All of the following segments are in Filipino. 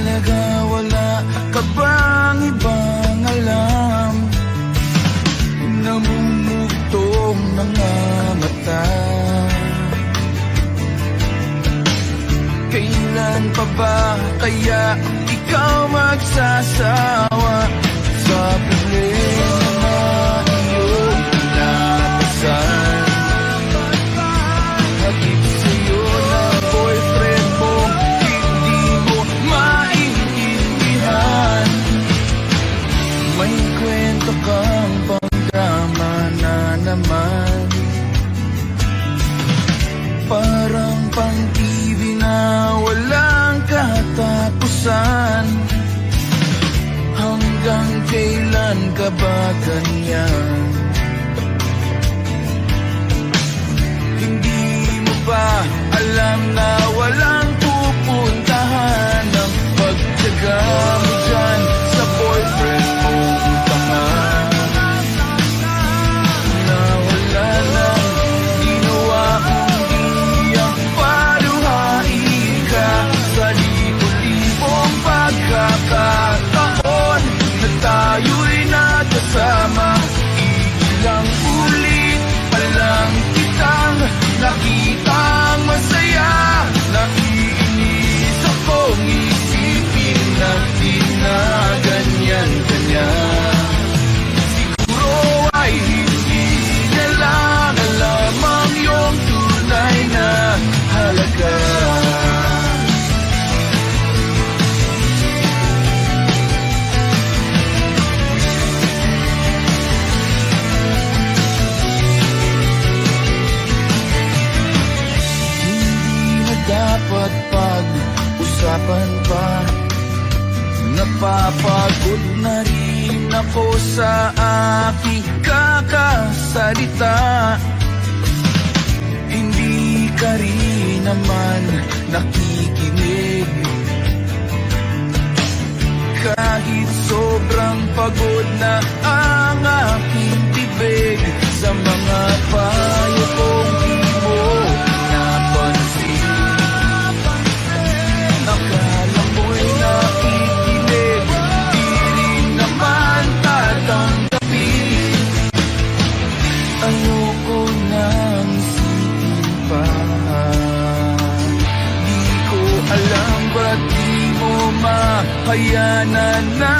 halaga, wala ka bang ibang alam? Namumugtong mga mata. Kailan pa ba kaya ikaw magsasawa sa problema na iyong pinapasan? Hatid sa'yo ng boyfriend mo, hindi mo maintindihan. May kwento kang pang-drama na naman, parang pang-TV na walang katapusan. Hanggang kailan ka ba ganyan? Hindi mo ba alam na walang pupuntahan ang pagtyaga mo dyan sa boyfriend mong tangan? Na wala nang ginawa kundi ang paluhain ka sa libo-libong pagkakataon na tayo'y nagkasama. Ilang ulit pa lang kitang nakitang masaya. Naiinis akong isipin na di na ganyan-ganyan. Siguro ay hindi niya lang alam ang iyong tunay na halaga. Dapat pag-usapan pa. Napapagod na rin ako sa aking kakasalita. Hindi ka rin naman nakikinig. Kahit sobrang pagod na ang aking bibig sa mga payo kong di mo napansin. Akala mo'y nakikinig, di rin naman tatanggapin. Ayoko nang isipin pa. Di ko alam ba't di mo makayanan na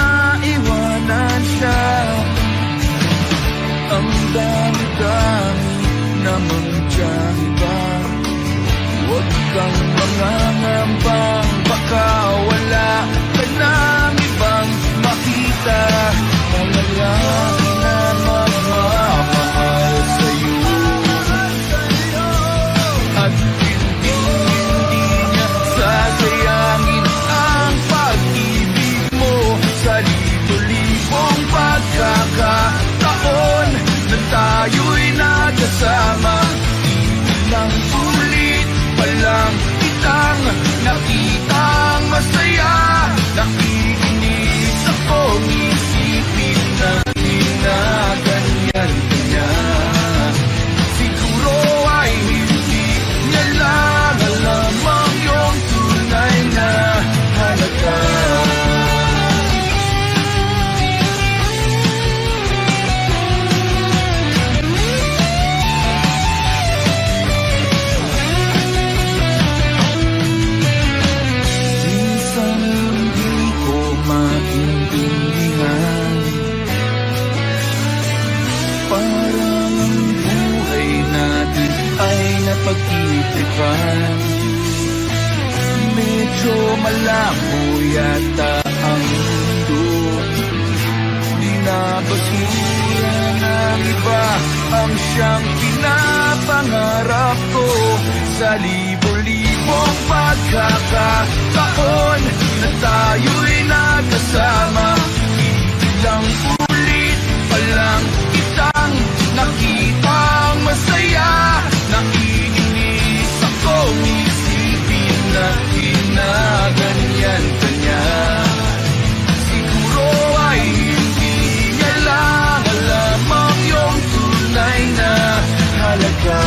iwanan siya. Ang dami-dami namang tiyahin ba? Huwag kang mangangambang, baka wala ka nang ibang makita. Malalaki na magmamahal sa'yo, at hindi niya sasayangin ang pag-ibig mo sa libo-libong pagkakataon na tayo'y nagkasama. Ilang ulit palang kitang nakitang masaya. Nakikinis akong isipin na di na ganyan-ganyan. Siguro ay hindi niya lang alam ang iyong tunay na halaga. Pag-itripan, medyo malabo yata ang mundo. Di na basura ng iba ang siyang pinapangarap ko. Sa libo-libong pagkakataon na tayo'y nagkasama. Ilang ulit pa lang kitang nakitang masaya. Naiinis akong isipin na di na ganyan-ganyan. Siguro ay hindi niya lang alam ang iyong tunay na halaga.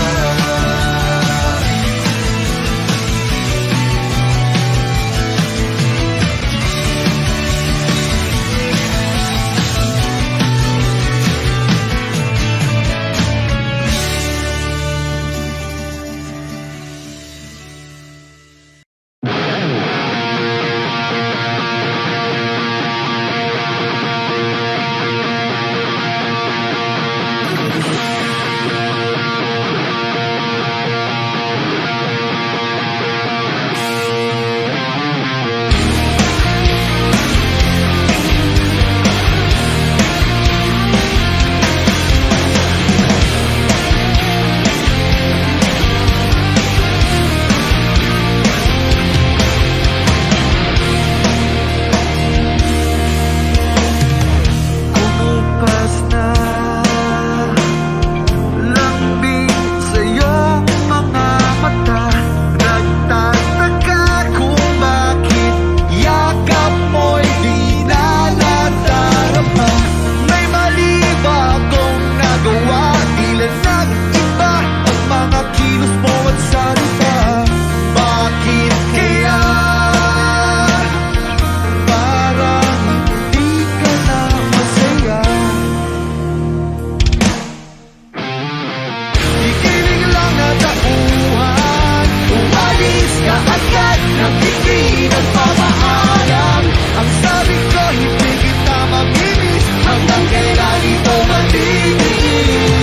hindi nagpapaalam. Ang sabi ko hindi kita mamimiss, hanggang kailan ito matitiis.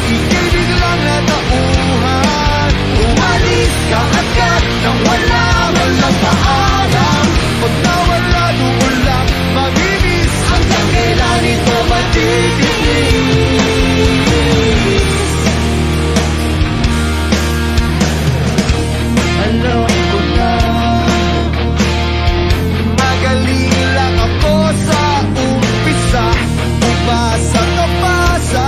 Ika'y biglang natauhan, umalis ka agad nang wala man lang paalam. Pag nawala doon lang mamimiss, hanggang kailan ito matitiis. Alam ko na magaling lang ako sa umpisa, umasa ka pa sa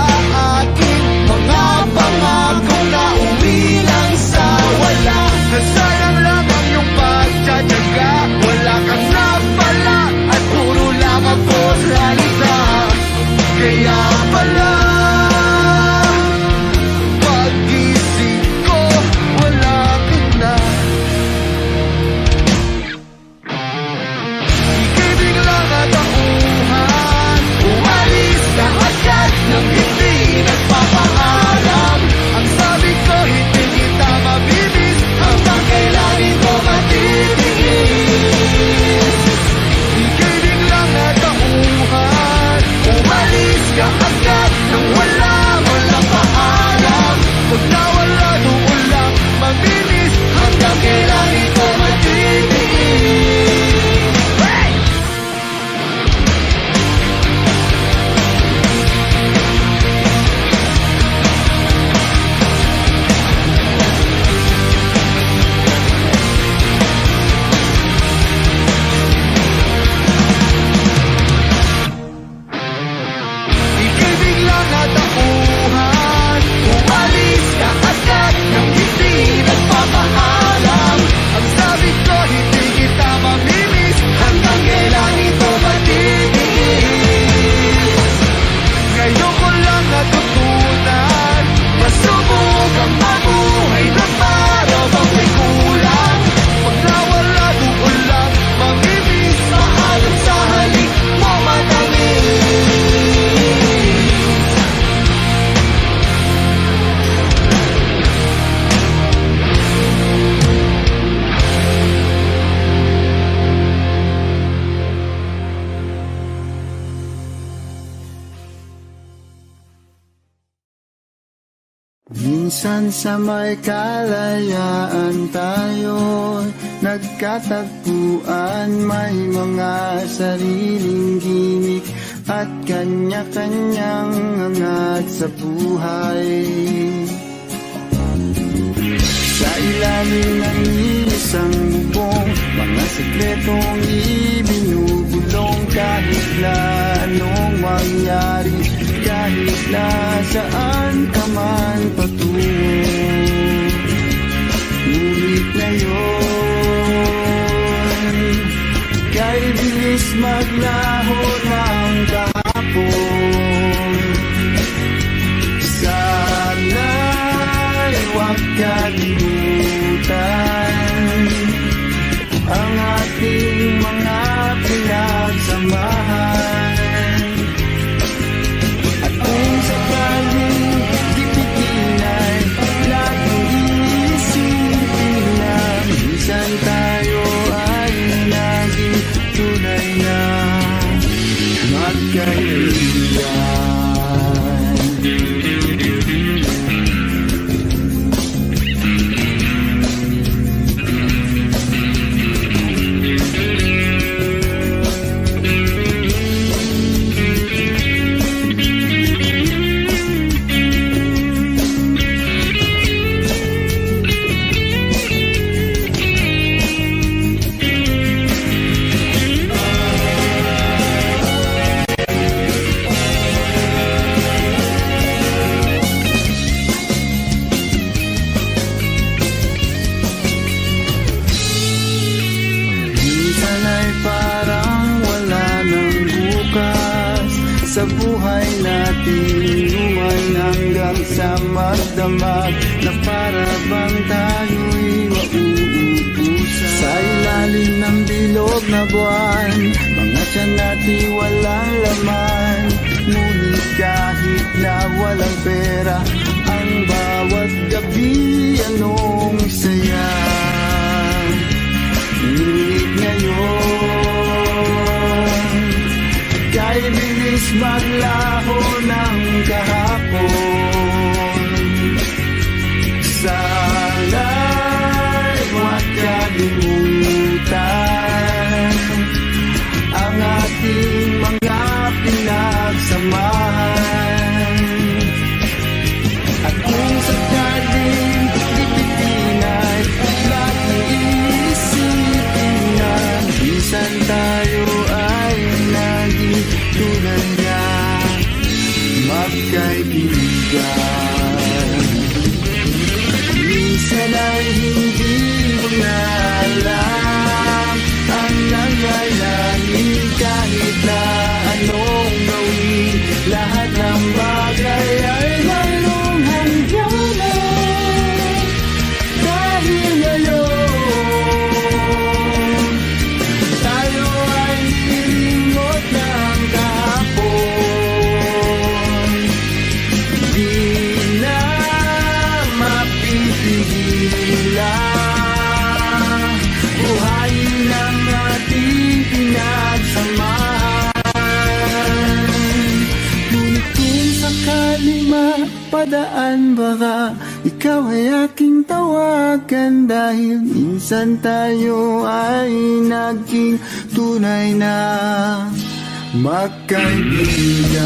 akin mga pangako na uwi lang sa wala. Nasayang lang ang iyong pagtsatsaga, wala kang napala at puro lang ako salita. Kaya pala pag-isip ko wala ka na. Ika'y biglang natauhan, umalis ka agad nang hindi nagpapaalam. Ang sabi ko hindi kita mamimiss, hanggang kailan ito matitiis. Ika'y biglang natauhan, umalis ka agad nang wala man lang paalam. Pag nawala doon lang mamimiss, hanggang kailan ito matitiis. Hey! Ika'y biglang natauhan, umalis ka agad nang hindi nagpapaalam. Ang sabi ko hindi kita mamimiss, hanggang kailan ito matitiis. Ngayon ko lang natutunan, masubok ang mabuhay na para bang may kulang. Pag nawala doon lang mamimiss, maalam sa halik mo matamis. Minsan sa may kalayaan tayo nagkatagpuan, may mga sariling gimik at kanya-kanyang hangat sa buhay. Sa ilalim ng isang bubong, mga sekretong ibinubulong, kahit na anong mangyari, kahit na saan ka man patungo. Ngunit ngayon, kay bilis maglaho ng kahapon. Sana'y huwag kalimutan ang ating mga pinagsamahan. At kung sakaling dipitin ay laging iisipin na minsan tayo ay naging tunay na magkaibigan. sa buhay natin, inuman hanggang sa magdamag na para bang tayo'y mauubusan. Sa ilalim ng bilog na buwan, mga tiyan natin walang laman, ngunit kahit na walang pera, ang bawat gabi anong saya. padaan baka ikaw ay aking tawagan. Dahil minsan tayo ay naging tunay na magkaibigan.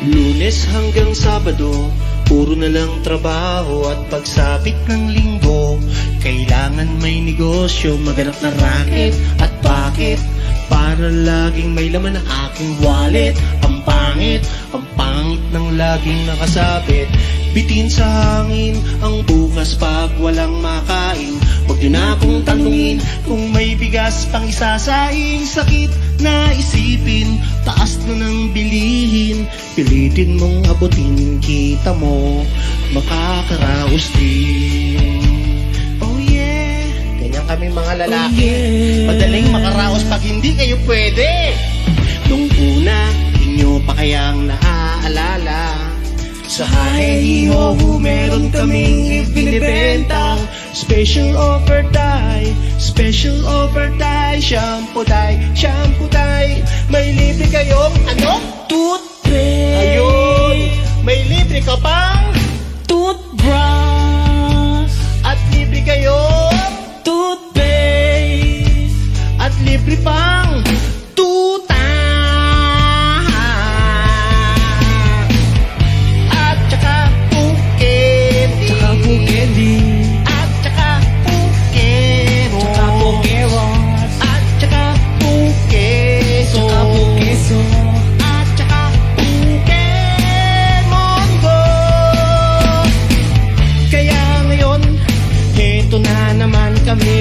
Lunes hanggang Sabado, puro na lang trabaho at pagsapit ng Linggo, kailangan may negosyo, maganap na racket. At bakit? Para laging may laman ang aking wallet. Ang pangit ng laging nakasabit. Bitin sa hangin ang bukas pag walang makain. Huwag niyo na akong tanungin kung may bigas pang isasaing. Sakit na isipin, taas na ng bilihin. Pilitin mong abutin, kita mo makakaraos din. Oh yeah, ganyan kami mga lalaki. Madaling makaraos pag hindi kayo pwede. Nung una, inyo pa kayang naaalala, sa Hahehiho meron kaming ibinibentang special offer tayo, special offer tayo. Shampoo tayo, may libre kayong ano? Toothpaste. Ayun, may libre ka pang toothbrush. At libre kayong toothpaste. At libre pang tuta. At saka candy. At saka pukero. At saka pukeso. At saka Pokemon Go. Kaya ngayon, heto na naman kami,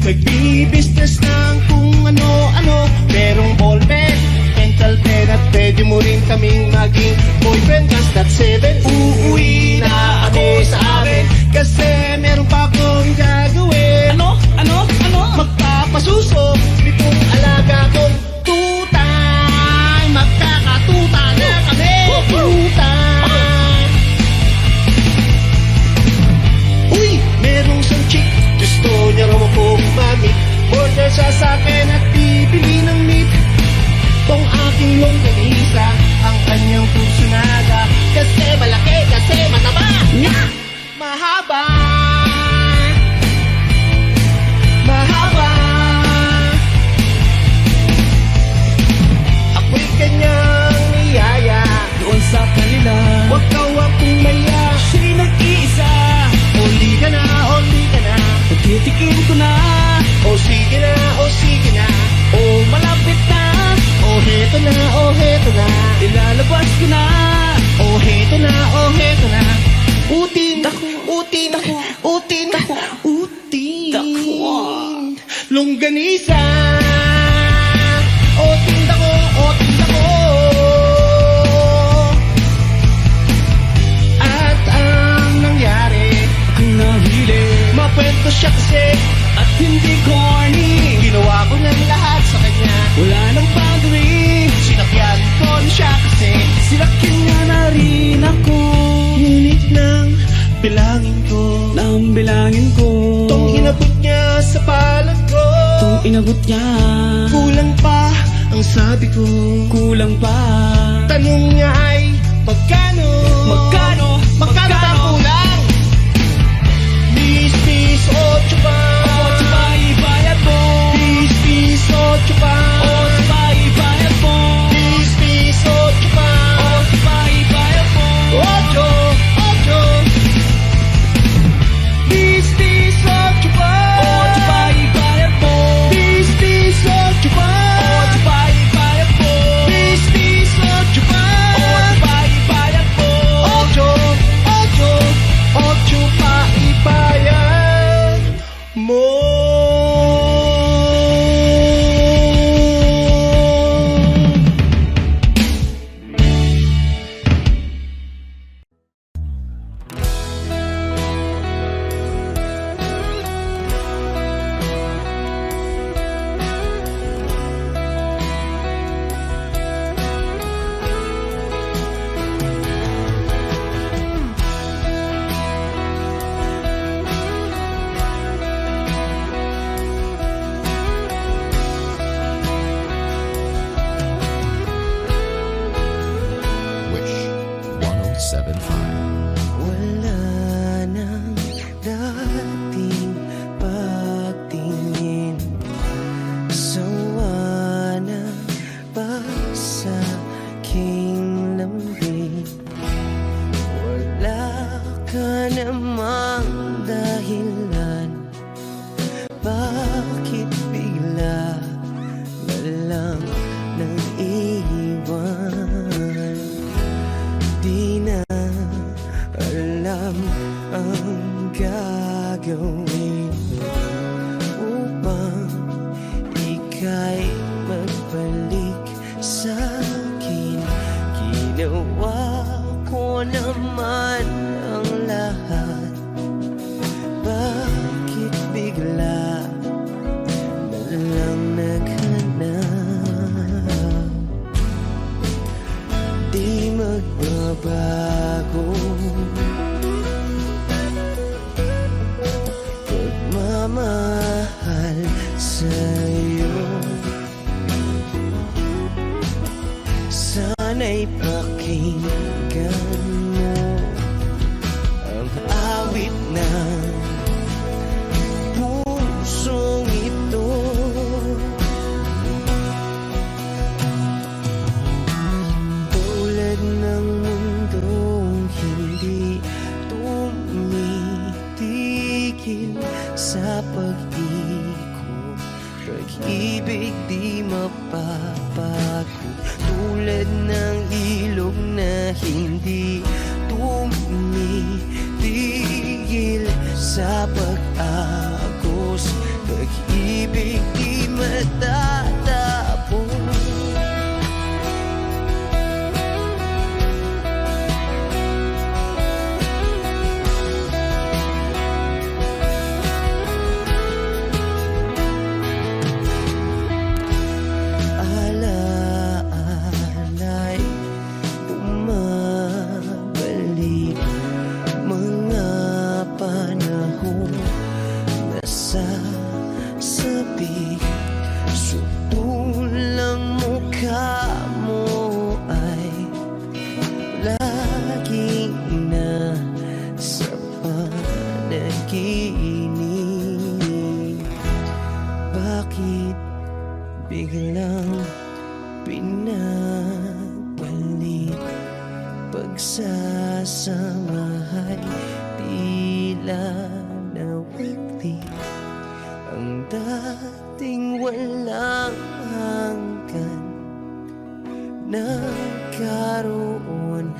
magbi-business ng kung ano-ano. Merong ballpen, mental pen, at pwede mo rin kaming maging boyfriend. Basta 7, uuwi na ako sa amin, kasi meron pa akong gagawin. Ano? Magpapasuso nitong alaga kong tutay. Magkakatuta na kami. Tutay. Uy, merong isang chick, gusto niya raw akong mamit. Order siya sa akin at bibili ng meat. Tong aking longganisa, ang kanyang kursunada, kasi malaki, kasi mataba, mahaba. Ako'y kanyang niyaya Doon sa kanila, Huwag kang akong maya. siya'y nag-iisa. Huli ka na. Pagtitikin ko na, O sige na. o malapit na, Heto na. ilalabas ko na. Heto na. Utin. Longganisa. Utin dako. At ang nangyari, Ang nahili, makwento siya kasi at hindi corny. ginawa ko ng lahat sa kanya. Wala nang boundary, Sinakyan ko siya kasi silakin niya na rin ako. ngunit nang bilangin ko, Nang bilangin ko, tong inabot niya sa palad ko. Tong inagot niya, Kulang pa ang sabi ko. kulang pa. Tanong niya ay magkano? Magkano ba kulang? Bis, 8 pa. Otso pa ibayad mo, Bis, 8 pa. otso pa ibayad mo, Bis, 8 pa. otso pa ibayad mo. 8. Bis, 8 pa. Otso pa ibayad mo, Bis, 8 pa. otso pa ibayad mo, Bis, 8 pa. otso pa ibayad mo. 8 pa ibayad Wala nang dating pagtingin, sawa na ba sa aking lambing? Wala ka namang dahilan, bakit bigla na lang nang iwan? Di na alam ang gagawin upang ika'y magbalik sa'kin. Ginawa ko naman ang lahat, bakit bigla na lang naghanap? Di magbabago pagmamahal sa'yo. Sana'y pakinggan mo ang awit ng pusong ito. Tulad ng mundong hindi tumitigil sa pag-ikot, pag-ibig di mapapago. Tulad ng ilog na hindi tumitigil sa pag-agos, pag-ibig di matatapos. Alaala'y bumabalik, mga panahon na sasabi. Sutulang mukha mo ay laging nasa panaginip. Bakit biglang pinabalik? Pagsasamahay tila nawagli, ang dating walang hanggan nagkaroon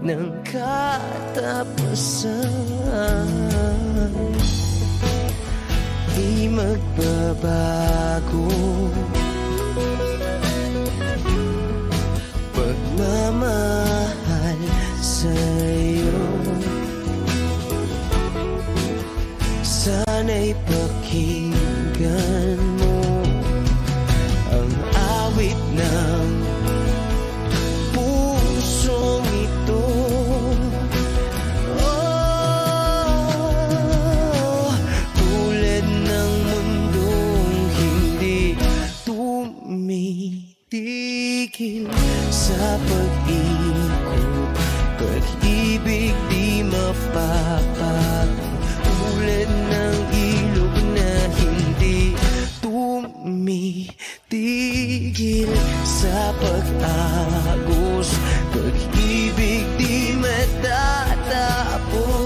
ng katapusan. Di magbabago pagmamahal sa'yo. Sana'y pakinggan mo ang awit ng pusong ito. Oh, tulad ng mundong hindi tumitigil sa pag-ikot, pag-ibig di mapapago. Tulad ng ilog na hindi tumitigil sa pag-agos, pag-ibig di matatapos.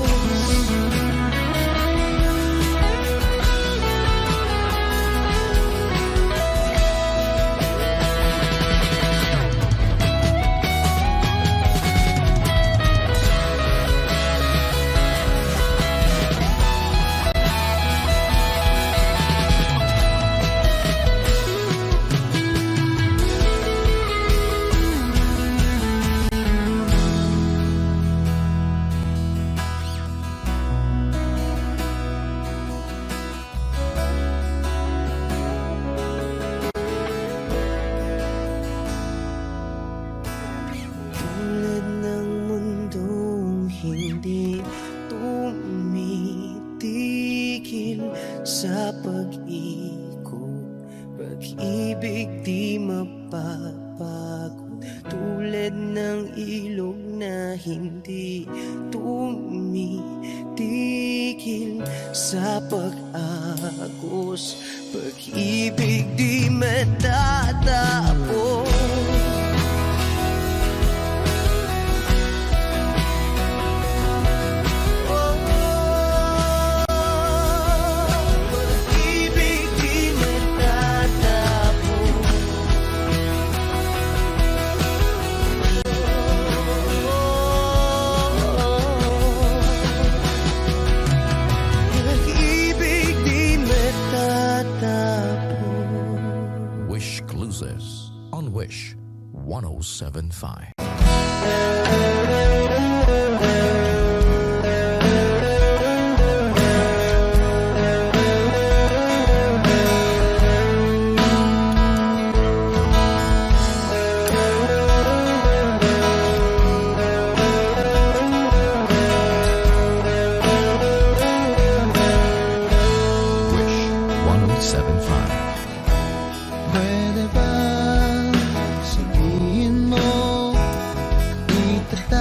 Tulad ng mundong hindi tumitigil sa pag-ikot, pag-ibig di mapapagod. Tulad ng ilog na hindi tumitigil sa pag-agos. Pag-ibig di matatapos. Pag-ibig di matatapos. Pag-ibig di matatapos. Wish Cruises on Wish 1075. Wish 1075. Pwede ba sabihin mo, itatapos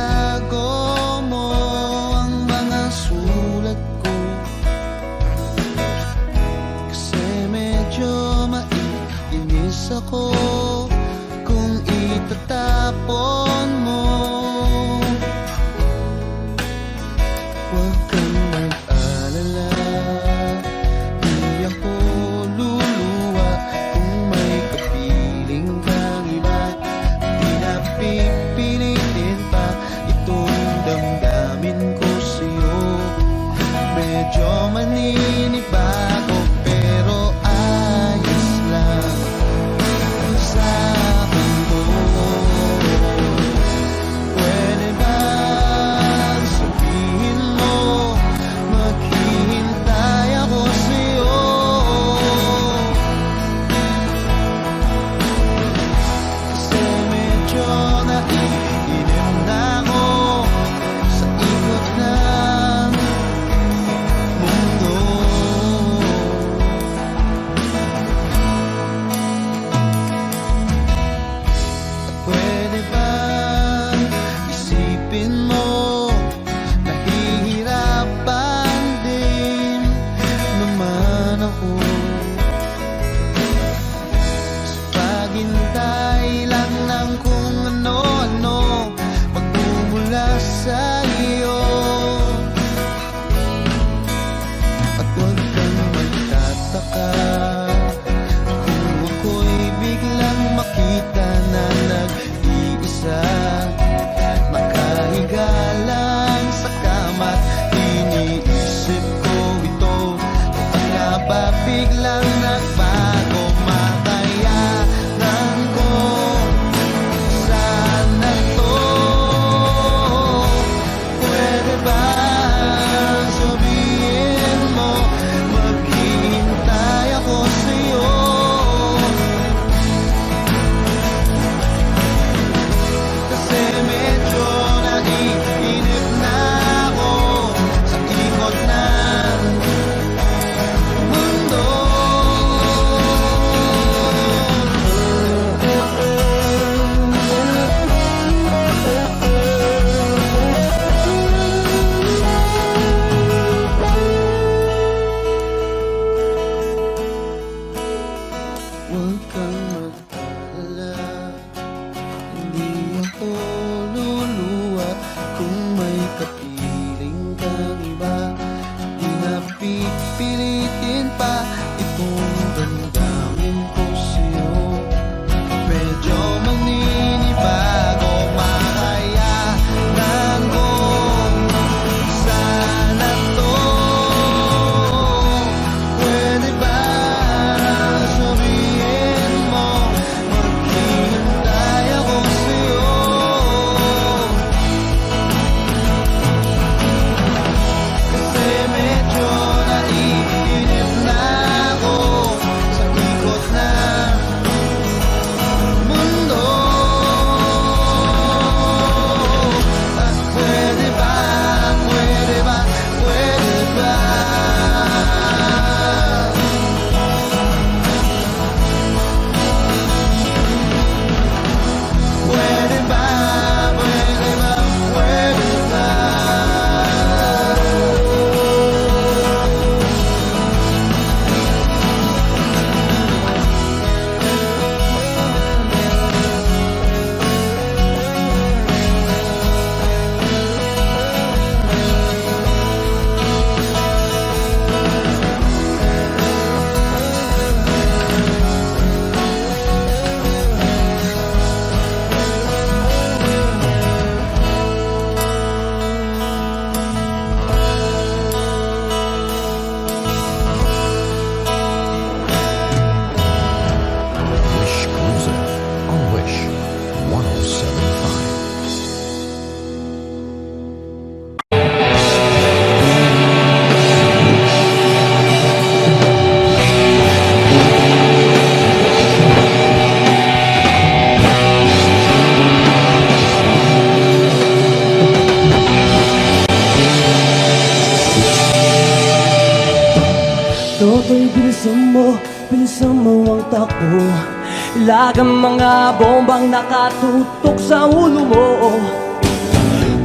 Lagang mga bombang nakatutok sa ulo mo.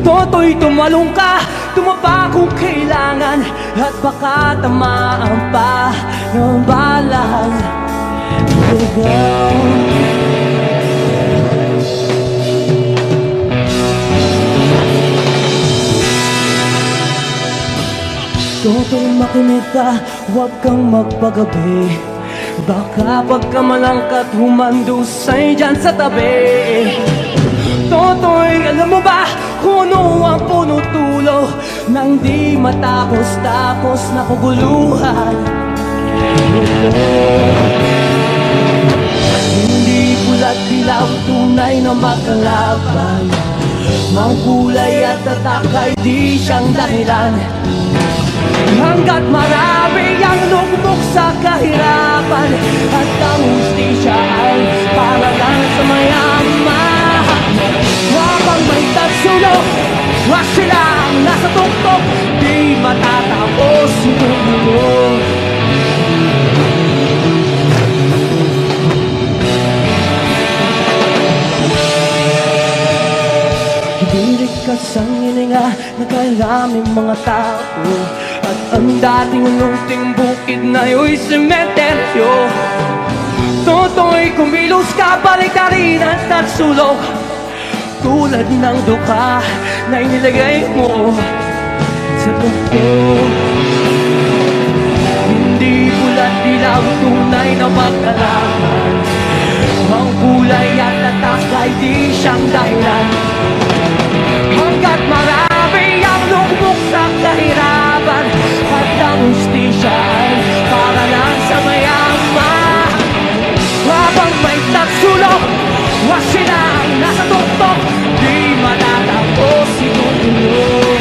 Toto'y tumalong ka, tumapa kung kailangan, at baka tamaan pa ng balang ligaw. Toto'y makinig ka, huwag kang magpagabi. Baka pagkamalangkat humandusay dyan sa tabi. Toto'y alam mo ba kung ano ang punutulo nang di matapos-tapos na kuguluhan? Hindi pula't dilaw, tunay na magkalaban. Mangkulay at tatak ay di siyang dahilan. Hanggat marami ang lugmok sa kahirapan, at ang hustisya ay para lang sa mayaman. Habang may tagsulok, wag silang nasa tuktok, di matatapos itong mundo. Hibirik ka sa hininga na kailaming mga tao, at ang dating ununting bukid na yo'y sementeryo. Toto'y kumilos ka, baliktarin at nagsulok, tulad ng duka na inilagay mo sa tuktok. Hindi pula't dilaw, tunay na magkalaman. Ang kulay at tatak ay di siyang dahilan. Hanggat marami ang lugmok sa kahirapan, at ang hustisya ay para lang sa mayaman. Habang may tagsulok, wag silang nasa tuktok, di matatapos itong mundo.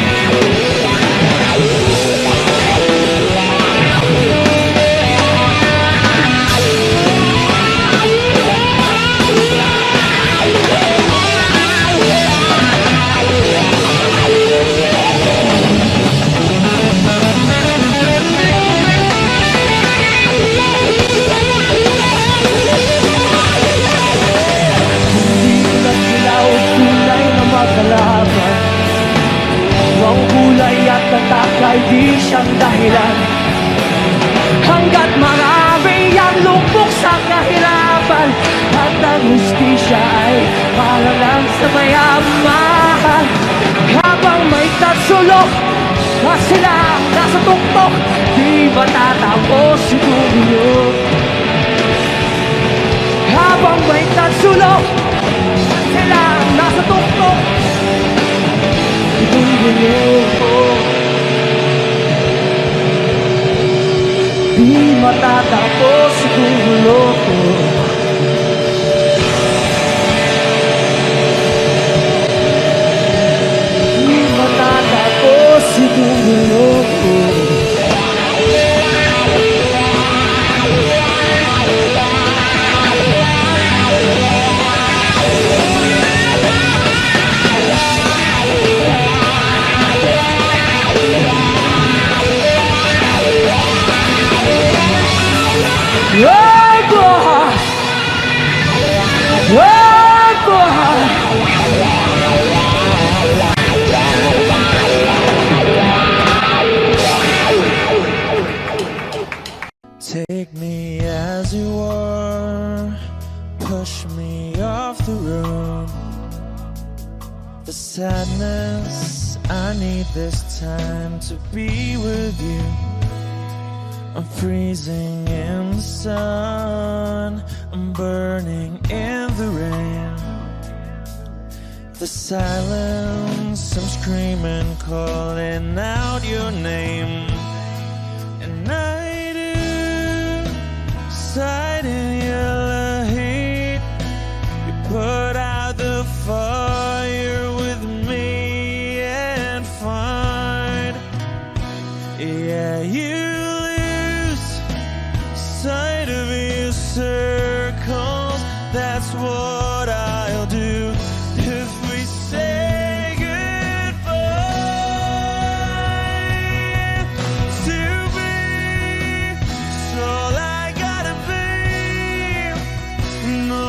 Ang kulay at tatak ay di siyang dahilan. Hanggat marami ang lupok sa kahirapan, at ang hustisya ay para lang sa mayaman. Habang may tagsulok, at silang nasa tuktok, di matatapos itong mundo. Habang may tagsulok, at silang nasa tuktok, itong mundo. Di matatapos itong mundo. Di matatapos itong mundo. Take me as you are, push me off the road. The sadness, I need this time to be with you. I'm freezing in the sun, I'm burning in the rain. The silence, I'm screaming, calling out your name. And I do sight in your heat. You put out the fire with me and find, yeah, you lose sight of your circles. That's what I'll do if we say goodbye. To be, it's all I gotta be. No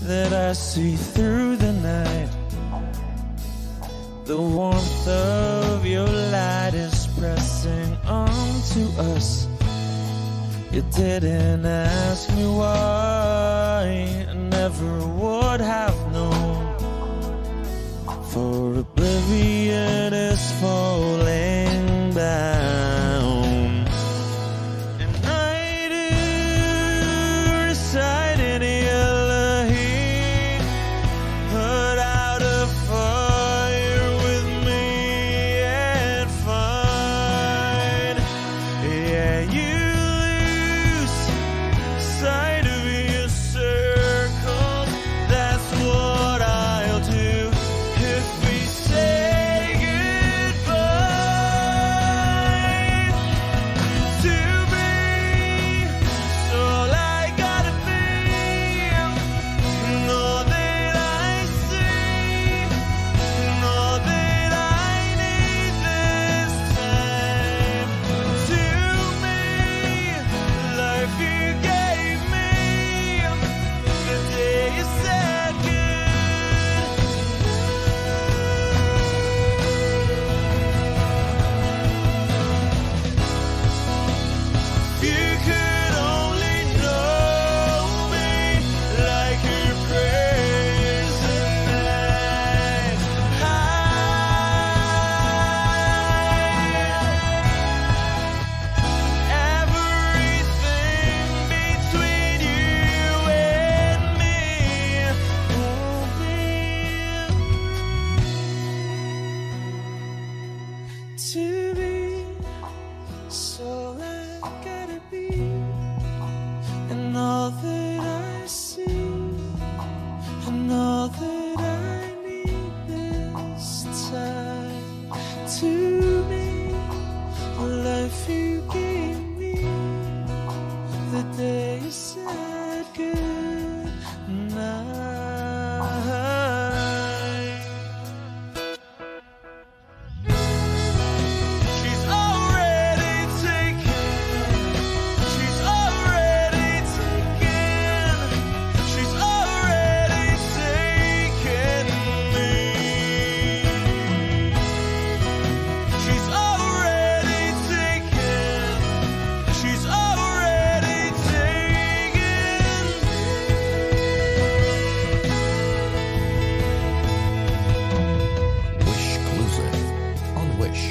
that I see through the night. The warmth of your light is pressing onto us. You didn't ask me why, I never would have known. For oblivion is falling down, and I do reside in Elohim, put out a fire with me and find, yeah, you lose sight of your circles. That's what I'll do if we say goodbye to me. So all I gotta be, and all that I see, and all that I need this time. To me, life you gave me, the day you said you could only know me like your present night. Everything between you and me won't be to be. So I gotta be, and all that I see, and all that I need this time. To me, life you gave me, the day you said good night. She's already taken. She's already taken. She's already taken me. She's already taken. She's already taken Wish Exclusive on Wish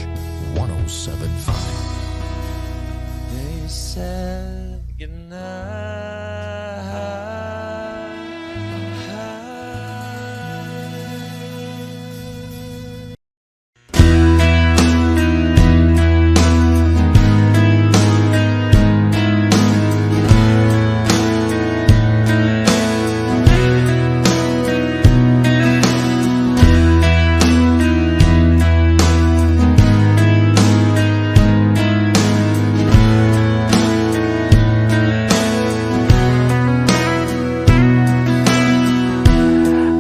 1075. They said goodnight.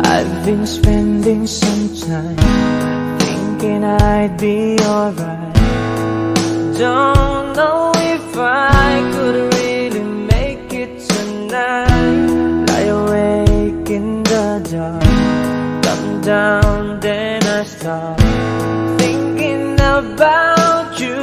I've been spending some time thinking I'd be alright. Don't know if I could really make it tonight. Lie awake in the dark, come down, then I start thinking about you.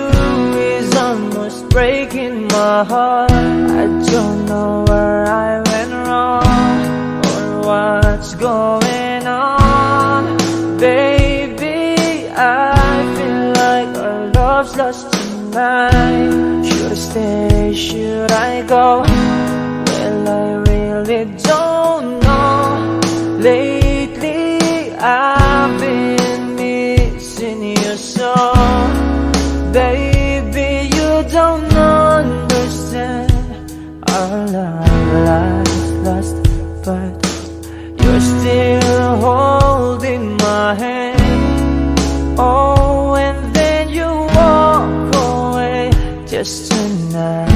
Is almost breaking my heart. I don't know where I went wrong or what's going on. Baby, I feel like our love's lost tonight. Should I stay, should I go? Well, I really don't know. Lately, I've been missing you so. Baby, you don't understand. Our love is lost, but you're still holding my hand. Oh, and then you walk away. Just tonight,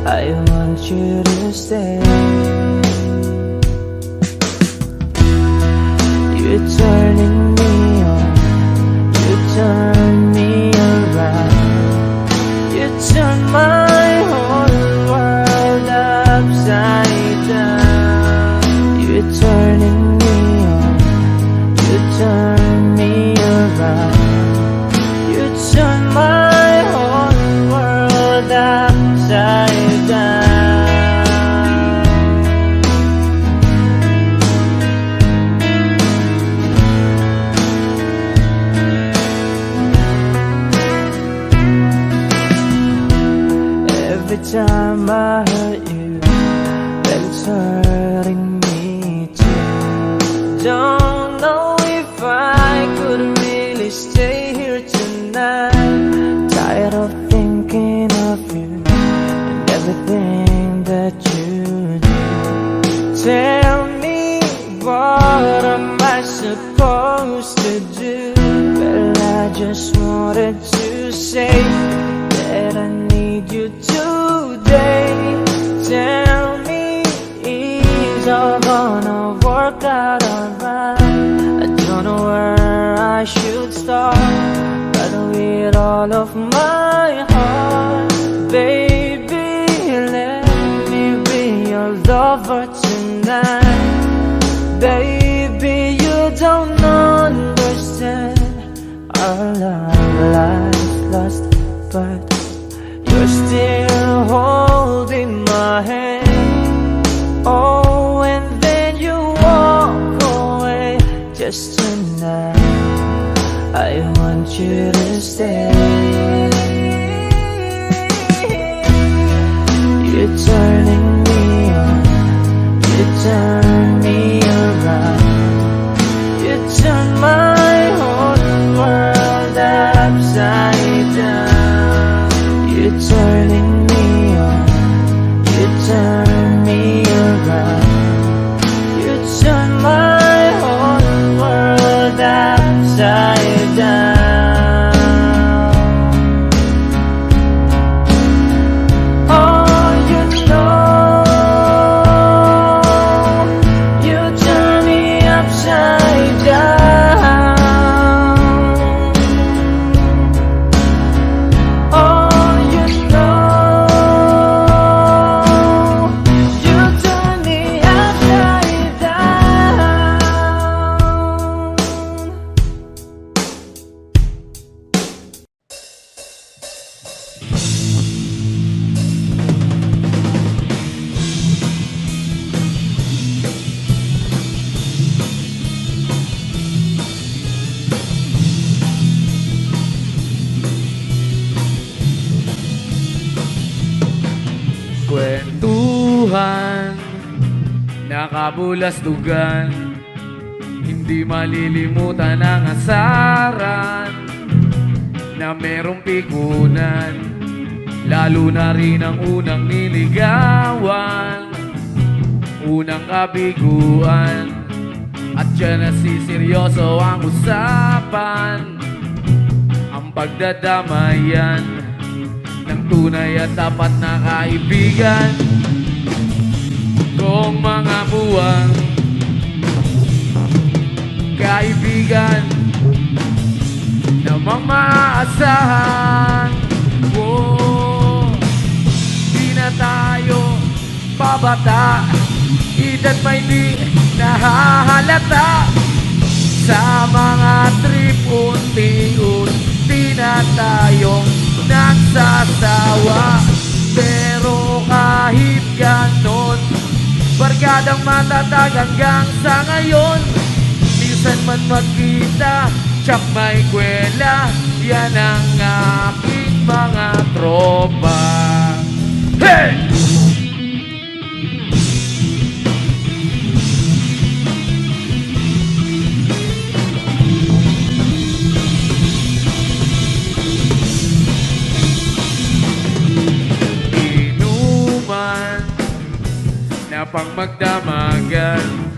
I want you to stay. You're turning me on, you turn me around, you turn my whole world upside down. You time I hurt you, that it's hurting me too. Don't know if I could really stay here tonight. Tired of thinking of you and everything that you do. Tell me, what am I supposed to do? Well, I just wanted to say that I need you today. Tell me, is all gonna work out alright? I don't know where I should start, but with all of my heart, baby, let me be your lover tonight. Baby, you don't understand our love lies lost, but you're still holding my hand. Oh, and then you walk away. Just tonight, I want you to stay. You're turning me on, you turn me around, you turn my whole world upside down. You're turning me on, you turn me around, you turn my whole world upside down. Oh, you know, you turn me upside down. Oh, you know, you turn me upside down. Kwentuhan, nakabulastugan, hindi malilimutan ang asaran na merong pikunan, lalo na rin ang unang niligawan, unang kabiguan, at dyan nasiseryoso ang usapan, ang pagdadamayan ng tunay at tapat na kaibigan. Kung mga buwang kaibigan namang maaasahan, oh, di na tayo pabata, edad may di nahahalata. Sa mga trip unti-unti na tayong nagsasawa, pero kahit ganon, barkadang matatag hanggang sa ngayon. Minsan man magkita, tsak may kwela, yan ang aking mga tropa. Hey! Pang magdamagan,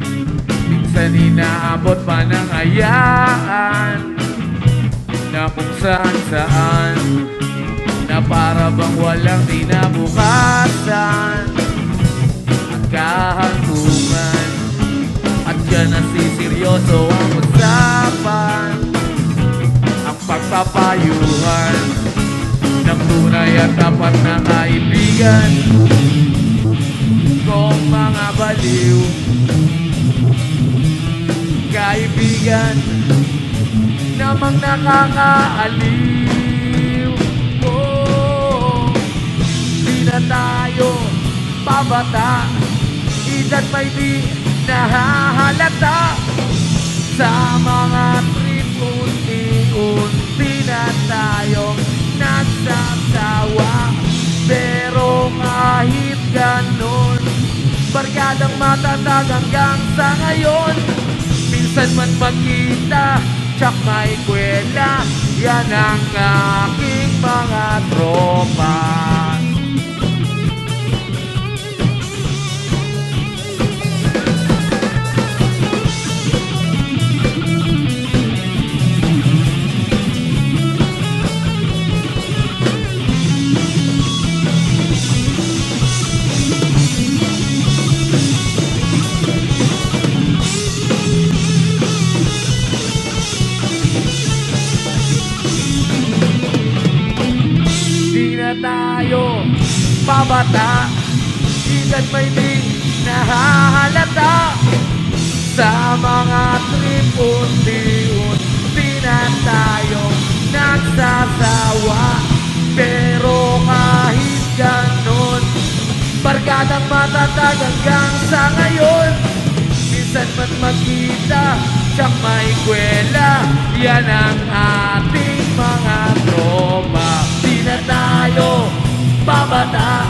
minsan inaabot pa ng hayaan, na kung saan-saan, na para bang walang dinabukasan, at kahantungan, at dyan nasiseryoso ang usapan, ang pagpapayuhan ng tunay at tapat na kaibigan. Kung mga baliw kaibigan namang nakakaaliw, oh, di na tayo pabata, edad may di nahahalata. Sa mga trip unti-unti na tayong nagsasawa, pero nga Barkadang matatag hanggang sa ngayon. Minsan man magkita, tsak may kwela. Yan ang aking mga tropa. Tayo pabata, ikat may di nahahalata. Sa mga trip unti-unti na tayo nagsasawa. Pero kahit ganon, barkadang matatag hanggang sa ngayon. Minsan man magkita, tsak may kwela. Yan ang ating mga tropa. Di na tayo babata,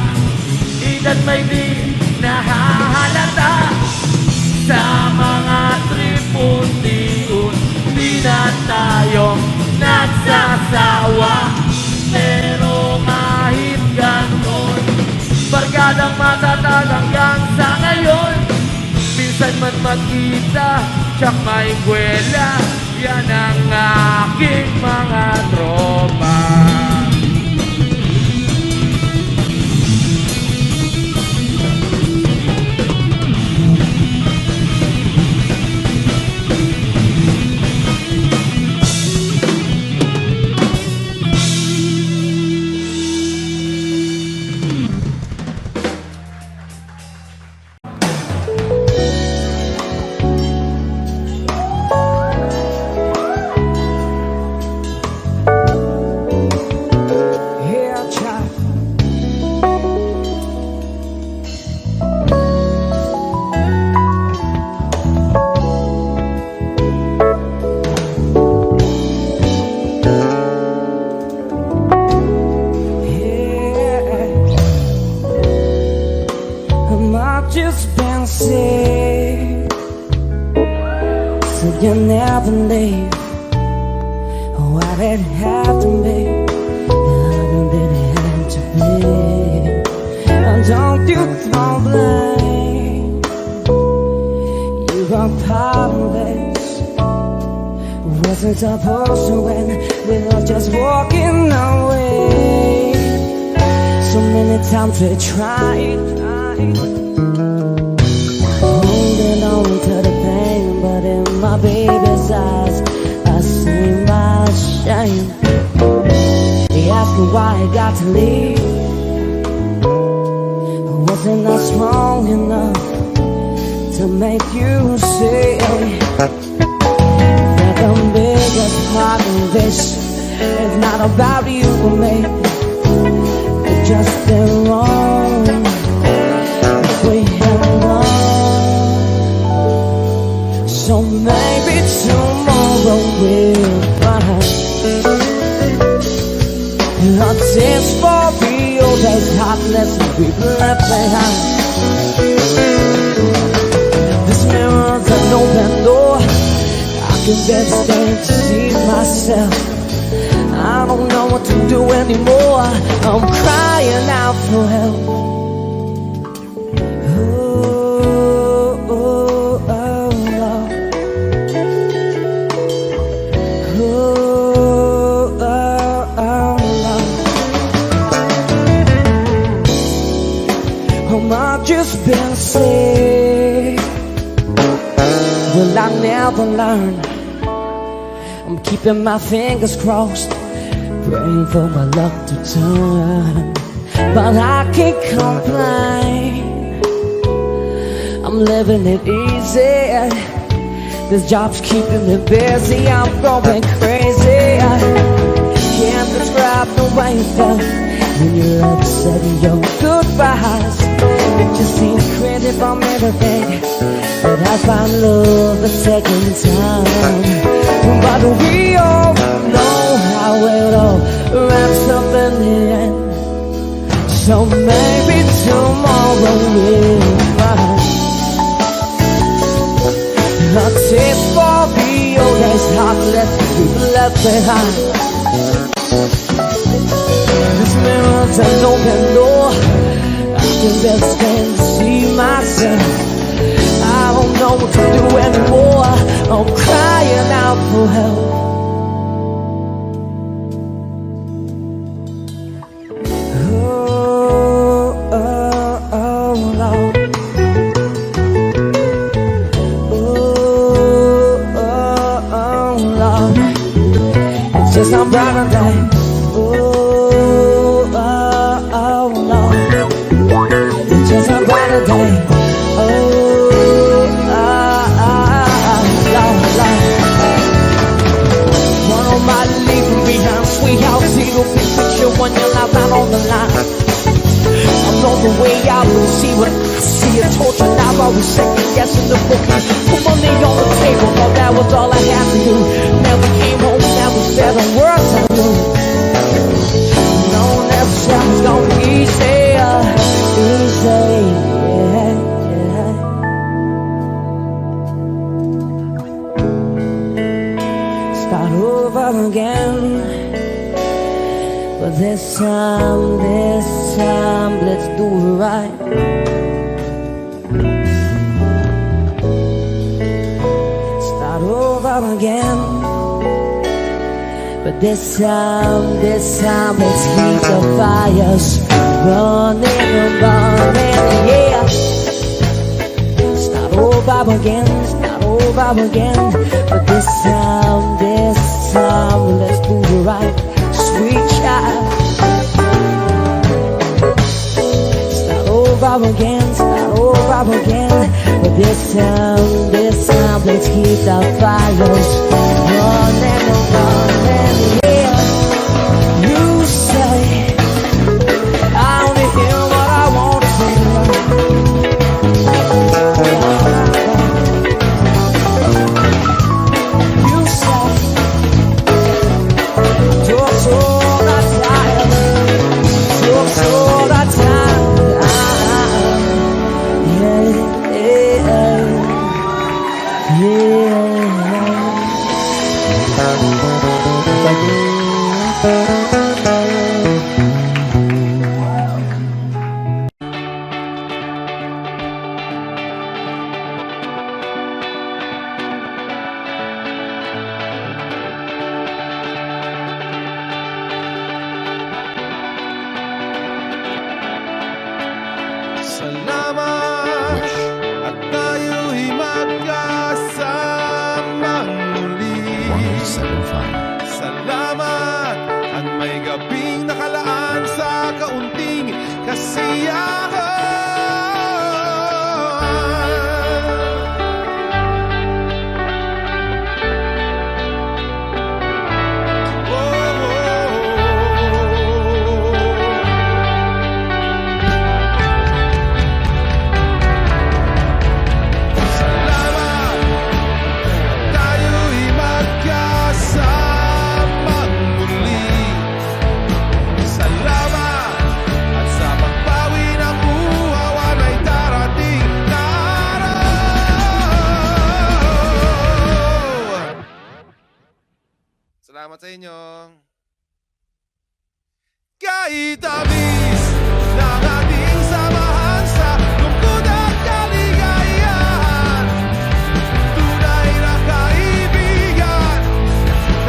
edad may di nahahalata. Sa mga trip unti-unti na tayo nagsasawa. Pero kahit ganon, barkadang matatag hanggang sa ngayon. Minsan man magkita, tsak may kwela. Yan ang aking mga tropa. Just fancy, so you never leave. Oh, I didn't have to be, I didn't have to be. And don't you throw blame, you got part of this. Wasn't supposed to win, we were just walking away. So many times we tried. Holding on to the pain, but in my baby's eyes I see my shame. He asked me why I got to leave. Wasn't I strong enough to make you see that the biggest part of this is not about you and me? It's just been wrong. We have won. So maybe tomorrow we'll find a taste for real. There's heartless people left behind. This mirror's an open door. I can get stained to see myself. I don't know what to do anymore. I'm crying out for help. I've just been sick. Will I never learn? I'm keeping my fingers crossed, praying for my luck to turn. But I can't complain, I'm living it easy. This job's keeping me busy, I'm going crazy. Can't describe the way it felt when you left said your goodbyes. It just seems crazy from everything that I find love is taking time. But we all know how it all wraps up in the end. So maybe tomorrow we'll find A tip for the oldest heartless people left behind. This mirror's an open door. I can just stand to see myself. I don't know what to do anymore. I'm crying out for help. Just a brighter day. Oh, Lord. It's just a brighter day. Oh, Lord. One on my leaving behind. Sweet house, see the big picture when you're live out on the line. I'm on the way out, we'll see what I see. A torture now, I was second guessing the bookies. Put money on the table, but that was all I had to do. Never came home, never said a word to you. No, never said it's gonna be easy, yeah. Start over again. But this time, let's do it right. Start over again. But this time, let's keep the fires burning and burning, yeah. Start over again. But this time, let's do it right. Sweet child. Start over again. But this time, let's keep the fires burning and burning, yeah. You say I only hear what I want to hear. You say you're so tired, you're so tired. Salamat at tayo'y magkasamang muli. 1075. Salamat at may gabing nakalaan sa kaunting kasiyahan. Salamat sa inyo. Kahit tamis ng ating samahan sa lungkot at kaligayahan, tunay na kaibigan,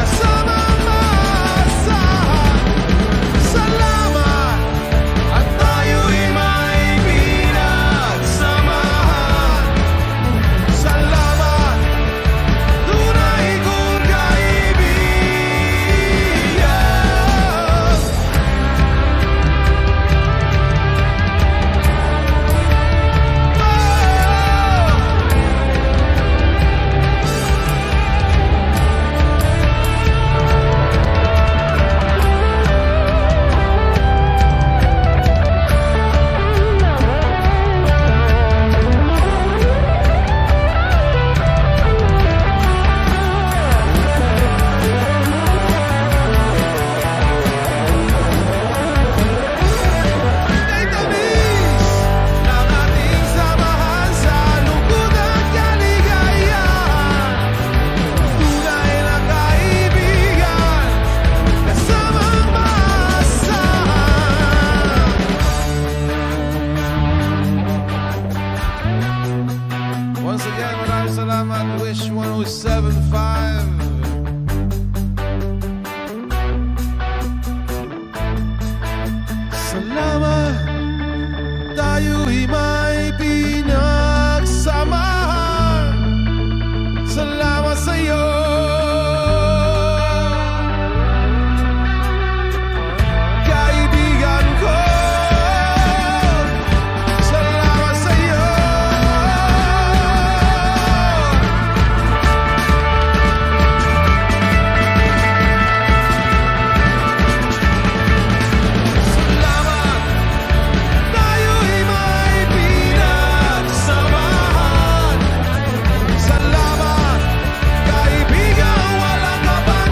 kasamang maasahan. Salamat at tayo'y may pinagsamahan. Salamat, tunay kong kaibigan. again, maraming salamat. Wish 1075. Salamat, tayo'y may pinagsamahan. Salamat sa'yo. Kaibigan ko, salamat sa'yo. Salamat, tayo'y may pinagsamahan. Salamat, kaibigan, walang kapatid.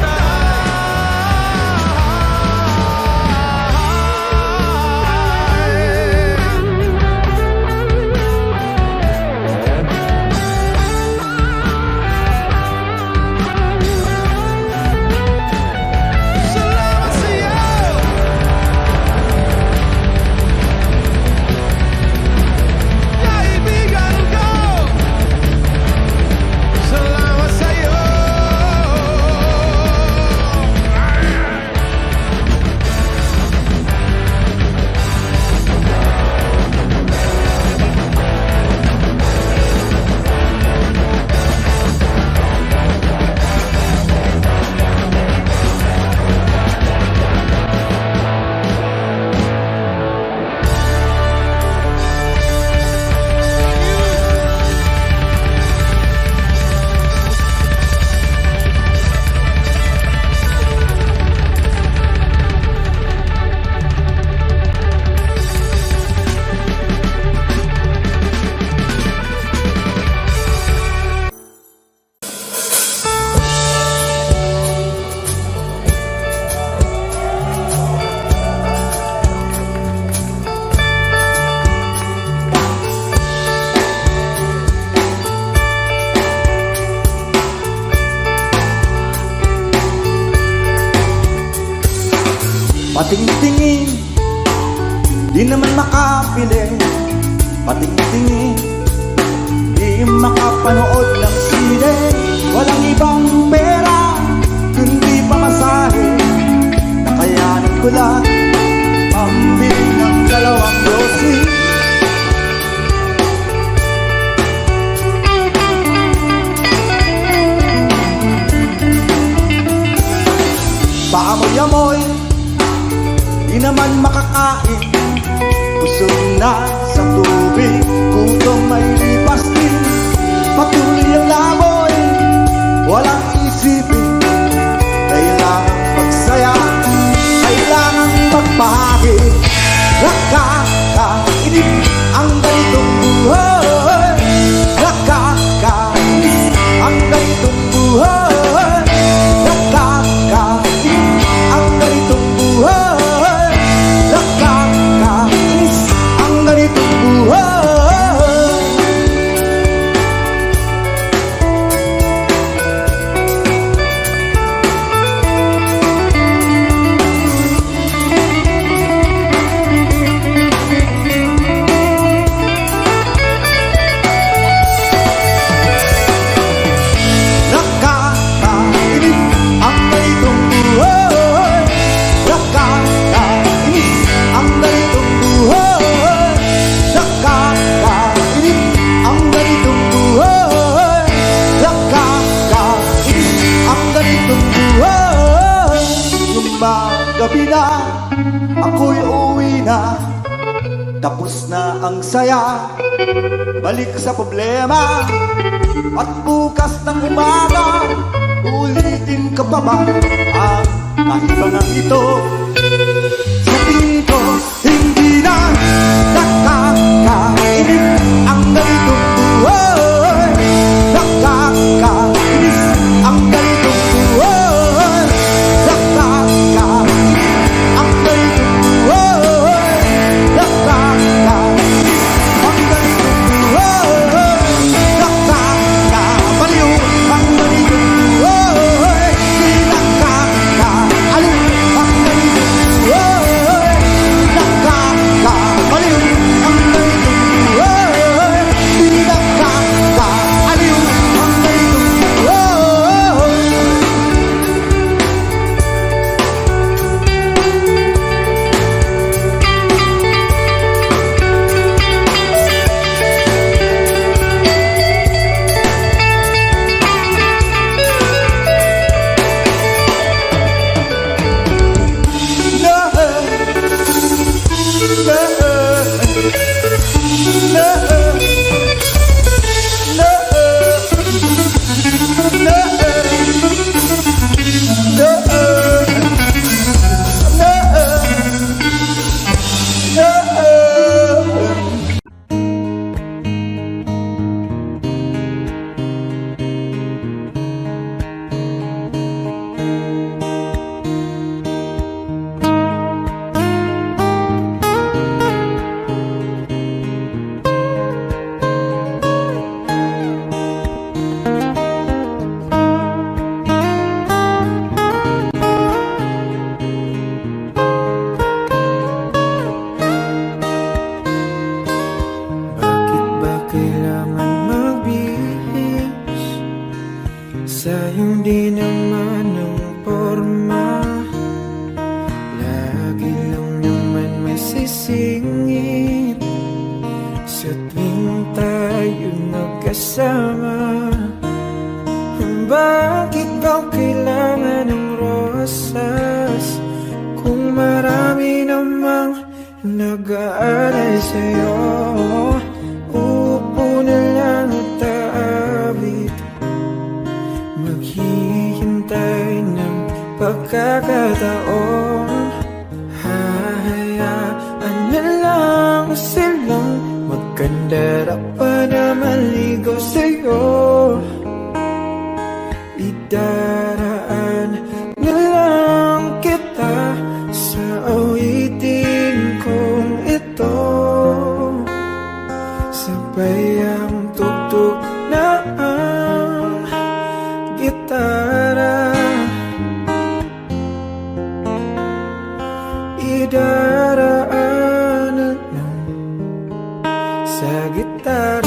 Salamat sa'yo. Kaibigan ko, salamat sa'yo. Patingtingin, di naman makapili. Patingtingin, di makapanood ng sine. Walang ibang pera, kundi pamasahe. Nakayanan ko lang pambili ng 2 dosis. Paamoy-amoy, di naman makakain. Busog na sa tubig, gutom may lipas din. Patuloy ang laboy, walang isipin. Kailangan magsaya, kailangan magpahagi. Nakakainip ang ganitong buhay. Nakakainis ang ganitong buhay. Nakakainis ang ganitong buhay. Nakakainis ang ganitong buhay. Gabi na, ako'y uwi na. Tapos na ang saya, balik sa problema. At bukas ng umaga, ulitin ka pa ba ang kahibangan ito? Sa tingin ko, hindi na nakakainip ang ganitong buhay. Nakakainis ang ganitong buhay. Nakakainis ang ganitong buhay. Nakakainis ang ganitong buhay. Nakakabaliw ang ganitong buhay. Di nakakaaliw ang ganitong Sayang di naman ang porma, lagi lang naman may sisingit sa tuwing tayo magkasama. Bakit ba kailangan ng rosas kung marami namang nag-aalay sa'yo? Upo na lang at aawit, maghihintay ng pagkakataon. Hahayaan na lang silang magkandara pa na maligo sa'yo. Idaraan na lang kita sa awitin kong ito, sabay ang tugtog na ang gitara. Idaraan na lang sa gitara.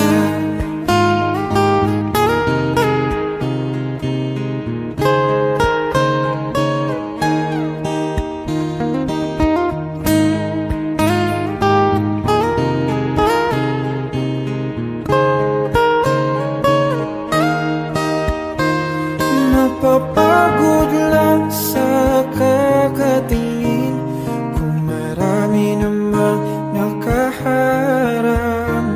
Mapapagod lang sa kakatingin kung marami namang nakaharang.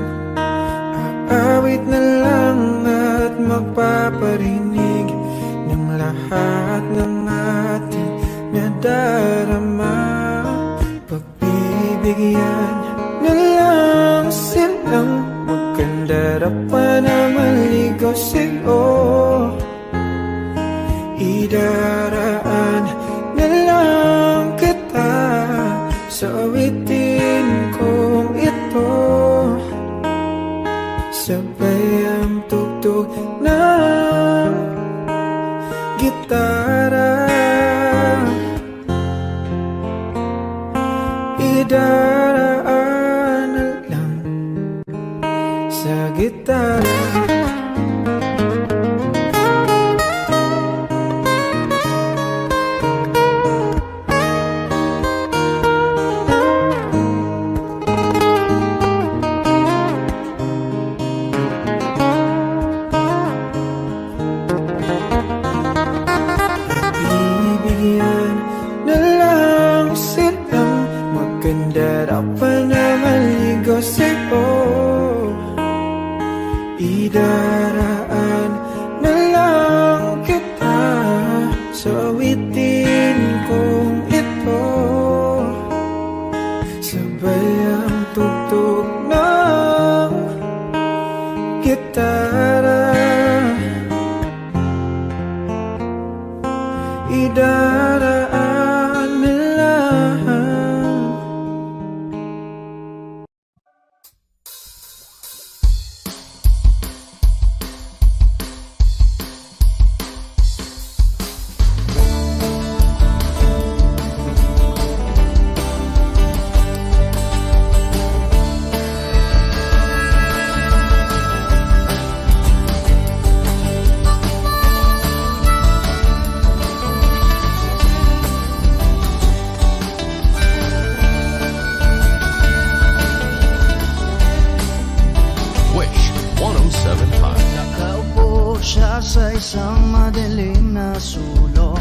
Aawit na lang at magpaparinig ng lahat ng ating nadarama. Pagbibigyan na lang silang magkandara pa na maligaw sa'yo. Idaraan na lang kita sa awitin kong ito, sabay ang tugtog ng gitara. Idaraan na lang sa gitara. Bibigyan na lang silang magkandara pa na maligo sa'yo. Idaraan na lang kita sa awitin kong ito, sabay ang tugtog ng gitara. Idaraan na lang. Wish 1075. Nakaupo siya sa isang madilim na sulok.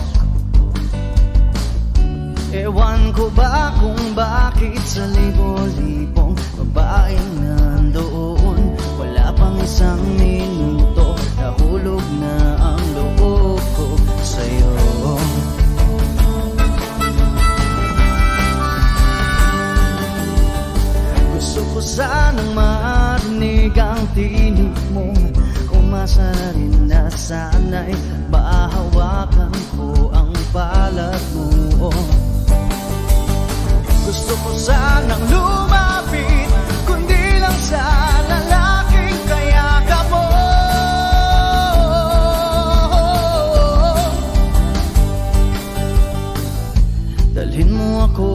Ewan ko ba kung bakit sa libo-libong babaeng nandoon, wala pang isang minuto, nahulog na ang loob ko sa'yo. Gusto ko sanang marinig ang tinig mo, umasa rin na sana'y mahawakan ko ang balat mo. Gusto ko sanang lumapit, kundi lang sa lalaking kayakap mo. Dalhin mo ako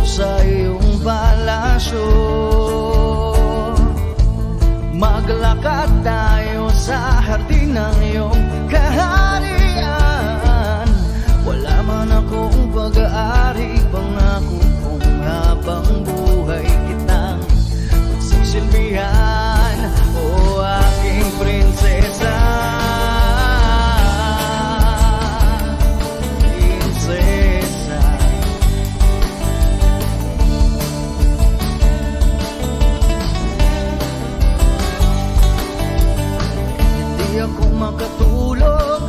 sa iyong palasyo, maglakad tayo sa hardin. hati ng iyong kaharian. Wala man akong pag-aari, pangako kung habang buhay kitang pagsisilbihan. O aking prinsesa, prinsesa. Hindi ako makatulog,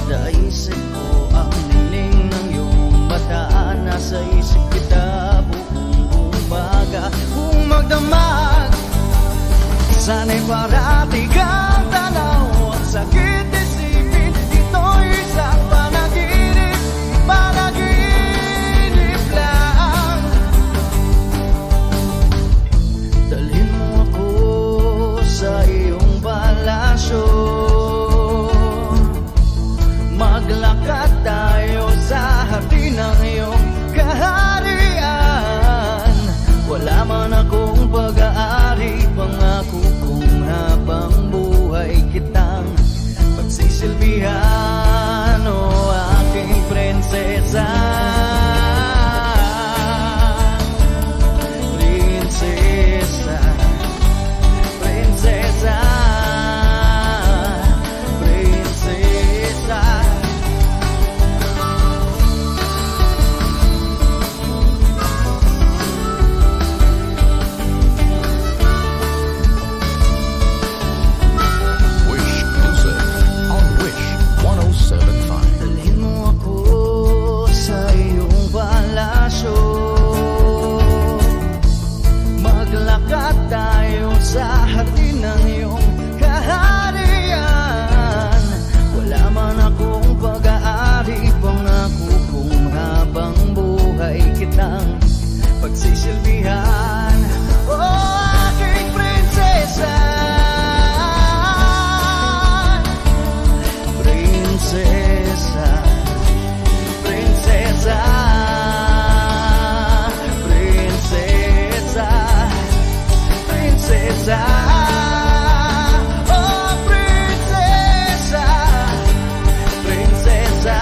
naisip ko ang nining ng iyong mata. Nasa isip kita buong umaga. Kung magdamag, sana'y parati kang tanaw. Ang sakit isipin, ito'y isang panaginip, panaginip lang. Dalhin mo ako sa iyong palasyo, maglakad tayo sa hati ng iyong kaharian. Wala man akong pag-aari, pangako kung habang buhay kitang pagsisilbihan. O aking prinsesa, prinsesa, prinsesa, prinsesa. Wish Music on Wish 107.5. Dalhin mo ako sa iyong palasyo, maglakad tayo sa hati ng iyong kaharian. Wala man akong pag-aari, pangako kung habang buhay kitang pagsisilbihan. O aking prinsesa, prinsesa, prinsesa, prinsesa, prinsesa. Oh, prinsesa, prinsesa.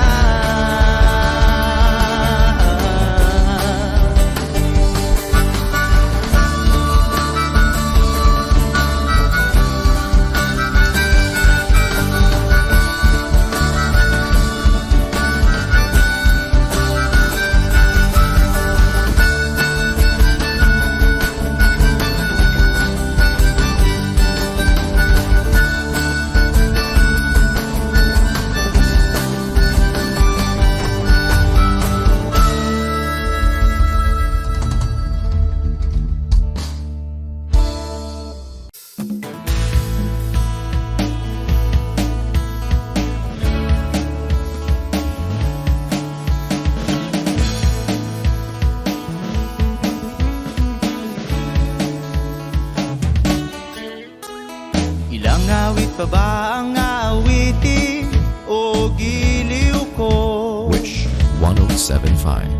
Ilang awit pa ba ang awitin o giliw ko? Wish 107.5.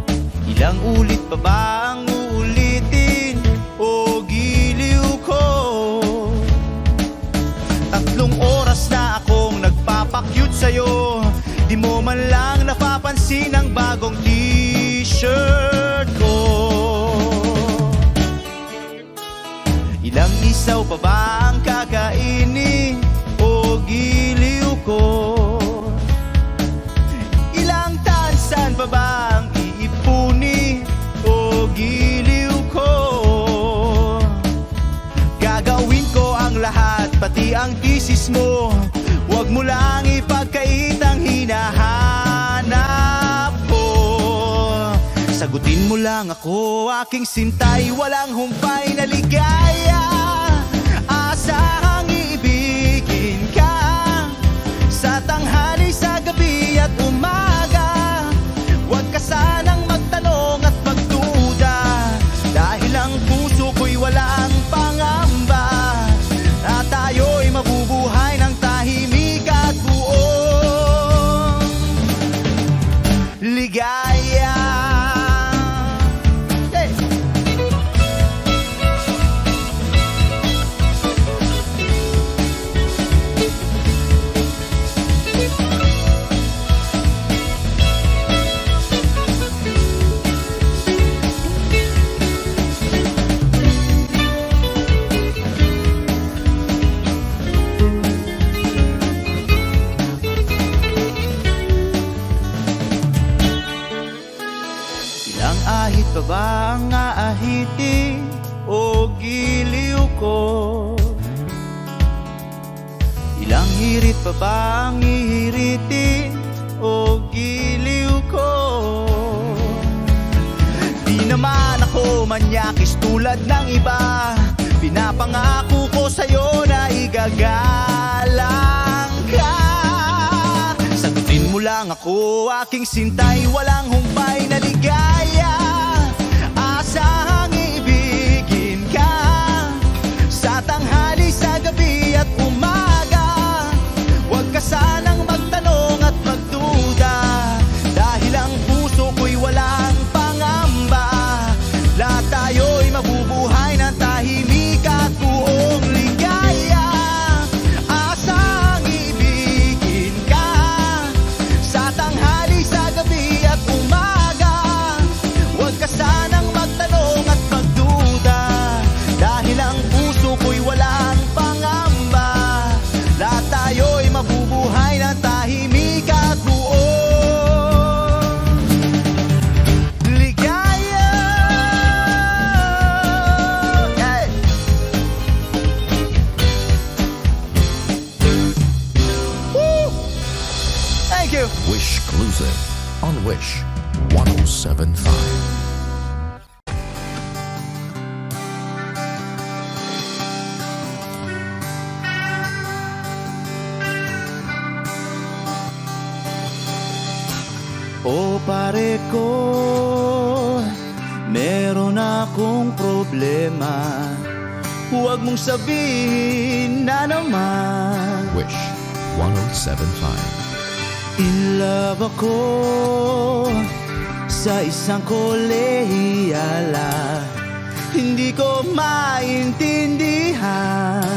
Ilang ulit pa ba ang uulitin o giliw ko? 3 oras na akong nagpapakyut sa'yo, di mo man lang napapansin ang bagong t-shirt ko. Ilang isaw pa ba ang kakainin o giliw ko? Ilang tansan pa ba ang iipuni o giliw ko? Gagawin ko ang lahat, pati ang thesis mo. Huwag mo lang ipagkait ang hinahanap ko. Sagutin mo lang ako, aking sintay, walang humpay na ligaya. Asahang iibigin ka sa tanghali, sa gabi at umaga. Huwag ka sanang magtanong at magduda, dahil ang puso ko'y walang pangamba, na tayo'y mabubuhay ng tahimik at buong ligaya. Hey! ba ang aahitin o giliw ko? Ilang hirit pa ba ang ihiritin o giliw ko? Di naman ako manyakis tulad ng iba. Pinapangako ko sa'yo na igagalang ka. Sagutin mo lang ako, aking sintay, walang humpay na ligaya. Asahang ibigin ka sa tanghali, sa gabi at umaga. Huwag ka sanang magtanong at magduda, dahil ang puso ko'y walang pangamba. Lahat tayo'y mabubuhay ng tahimik at buong ligaya. Asang ibigin ka sa tanghali, sa gabi at umaga. Huwag ka sanang magtanong at magduda, dahil ang puso ko'y walang pangamba. Lahat tayo'y mabubuhay ng tahimik at buong ligaya. Hey! Woo! Thank you. Wish Exclusive on Wish 1075. O pare ko, meron akong problema. Huwag mong sabihin na naman. Wish 1075. In love ako sa isang kolehiyala. Hindi ko maintindihan.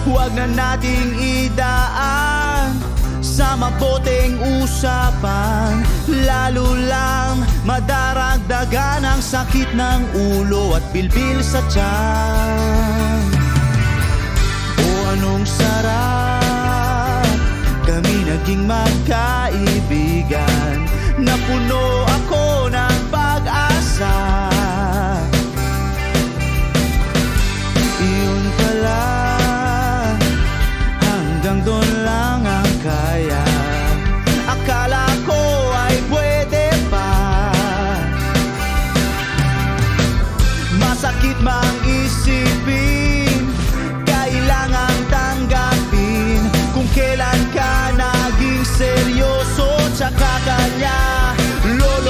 Huwag na nating idaan sa maboteng usapan, lalo lang madaragdagan ang sakit ng ulo at bilbil sa tiyan. O anong sarap kami naging magkaibigan, na puno ako ng pag-asa. Iyon pala, hanggang doon lang ang kaya. Akala ko ay pwede pa. Masakit mang isipin, kailangan tanggapin kung kailan ka naging seryoso, tsaka kanya lolo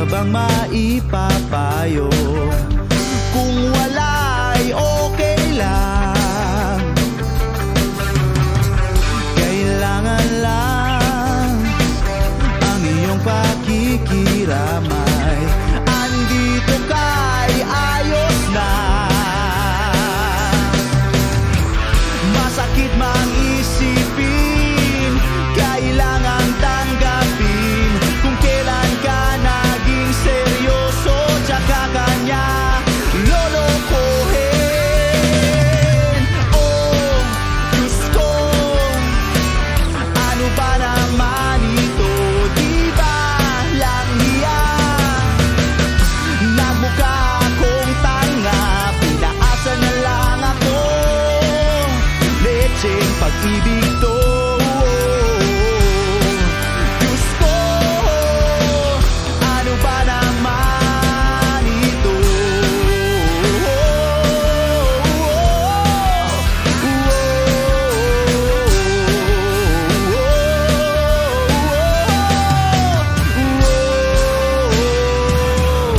bang maipapayo? Kung wala'y okay lang, Kailangan lang ang iyong pakikiramay. andito ka'y ayos na. Masakit mang isipin, kailangan tanggapin. Kung kailan ka naging seryoso, tsaka kanya lolokohin. Oh, Diyos ko, ano ba naman ito? Di ba lang hiya? Nagmukha akong tanga, pinaasa na lang ako. Lecheng pag-ibig to. Diyos ko, ano ba naman ito?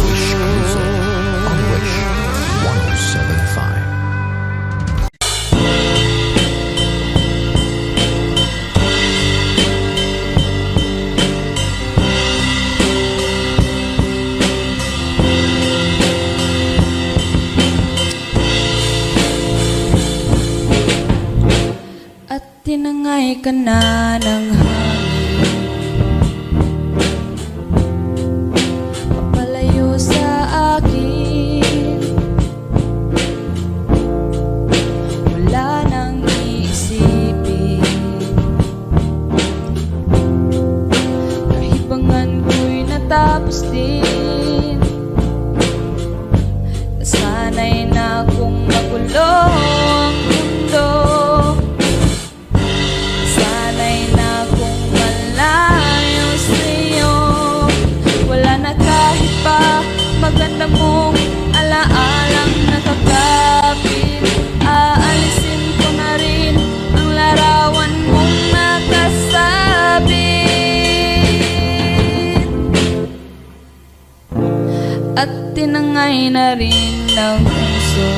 Wish Music on Wish 1075. At tinangay ka na ng hangin, papalayo sa akin. Wala nang iisipin, kahibangan ko'y natapos din. Nasanay na kung magulo ang mundo, sanay na kung malayo sa'yo. Wala na kahit pa maganda mong alaalang nakakapit. Aalisin ko na rin ang larawan mong nakasabit. At tinangay na rin ng puso,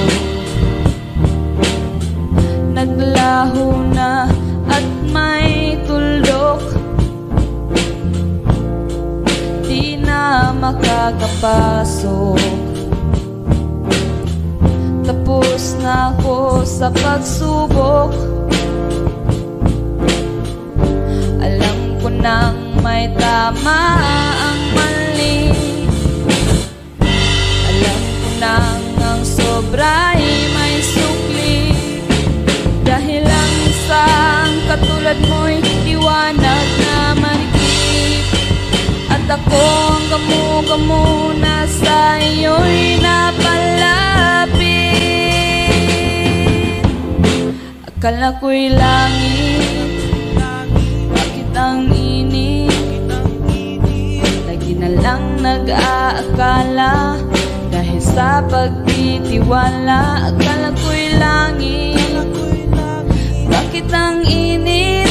naglaho na at may tuldok. Di na makakapasok, tapos na ako sa pagsubok. Alam ko nang may tama ang mali, alam ko nang ang sobra'y may sukli. Dahil ang isang katulad mo'y liwanag na marikit, at ako ang gamo-gamo na sa iyo'y napalapit. Akala ko'y langit, bakit ang init? Lagi na lang nag-aakala, dahil sa pagtitiwala. Akala ko'y langit, bakit ang init?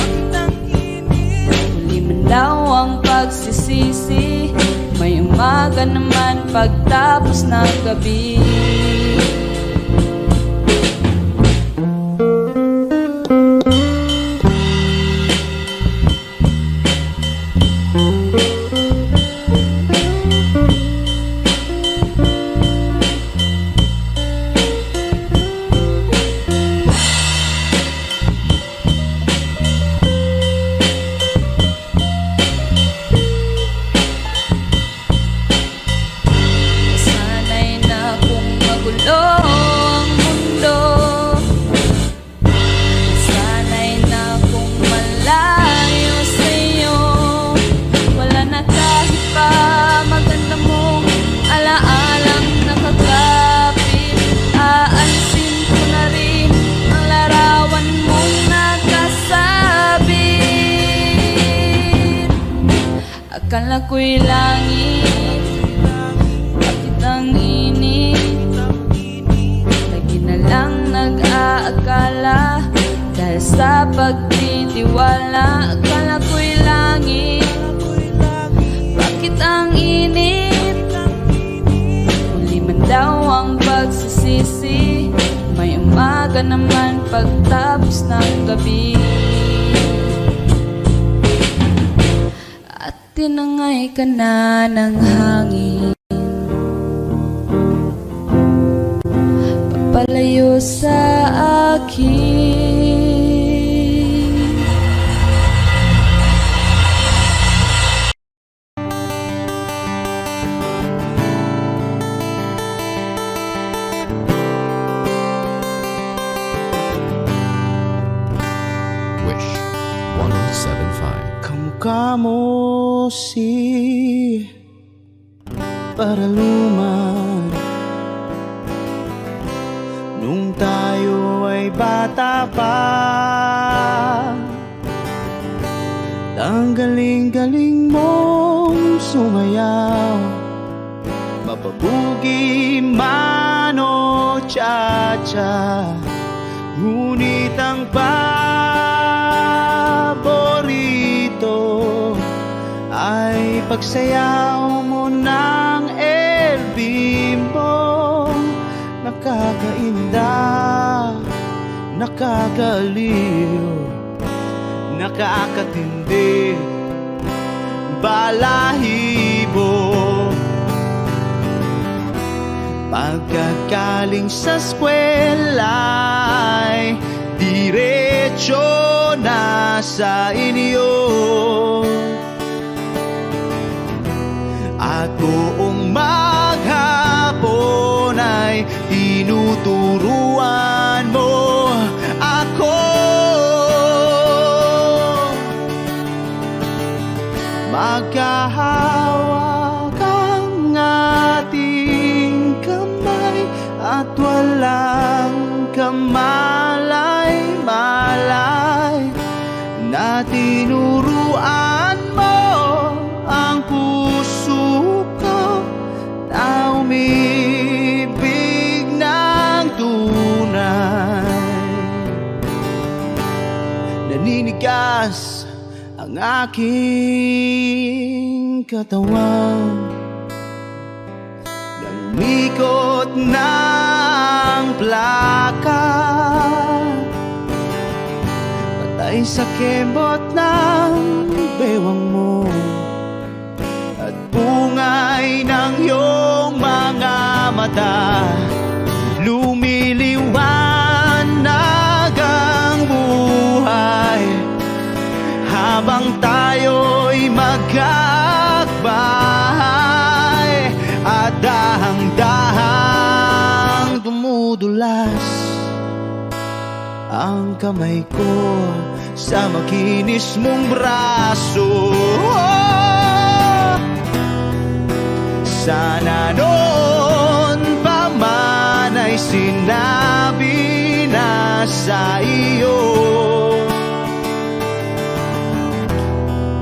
Huli man daw ang pagsisisi, may umaga naman pagtapos ng gabi. Akala ko'y langit, bakit ang init? Lagi na lang nag-aakala, dahil sa pagtitiwala. Akala ko'y langit, bakit ang init? ka naman pagtapos ng gabi. At tinangay ka na ng hangin, papalayo sa akin. Wish 1075. Kamukha mo si Paraluman nung tayo ay bata pa. Ang galing-galing mong sumayaw, mapabugi man o cha-cha. Ngunit ang paborito ay pagsayaw mo ng El Bimbo. Nakakainda, nakakaliw, nakakatindi, balahibo. Pagkagaling sa eskwela'y diretso na sa inyo, at buong maghapon ay tinuturuan mo ako. Magkahawak ang ating kamay at walang kamalay-malay, na tinuruan mo ang puso ko na umibig ng tunay. Naninigas ang aking katawan, nangikot ng plaka, patay sa kembot ng bewang mo at bungay ng iyong mga mata. Lumiliwanag ang buhay habang tayo'y magkakbahay, at dahang-dahang dumudulas ang kamay ko sa makinis mong braso. Sana noon pa man ay sinabi na sa iyo,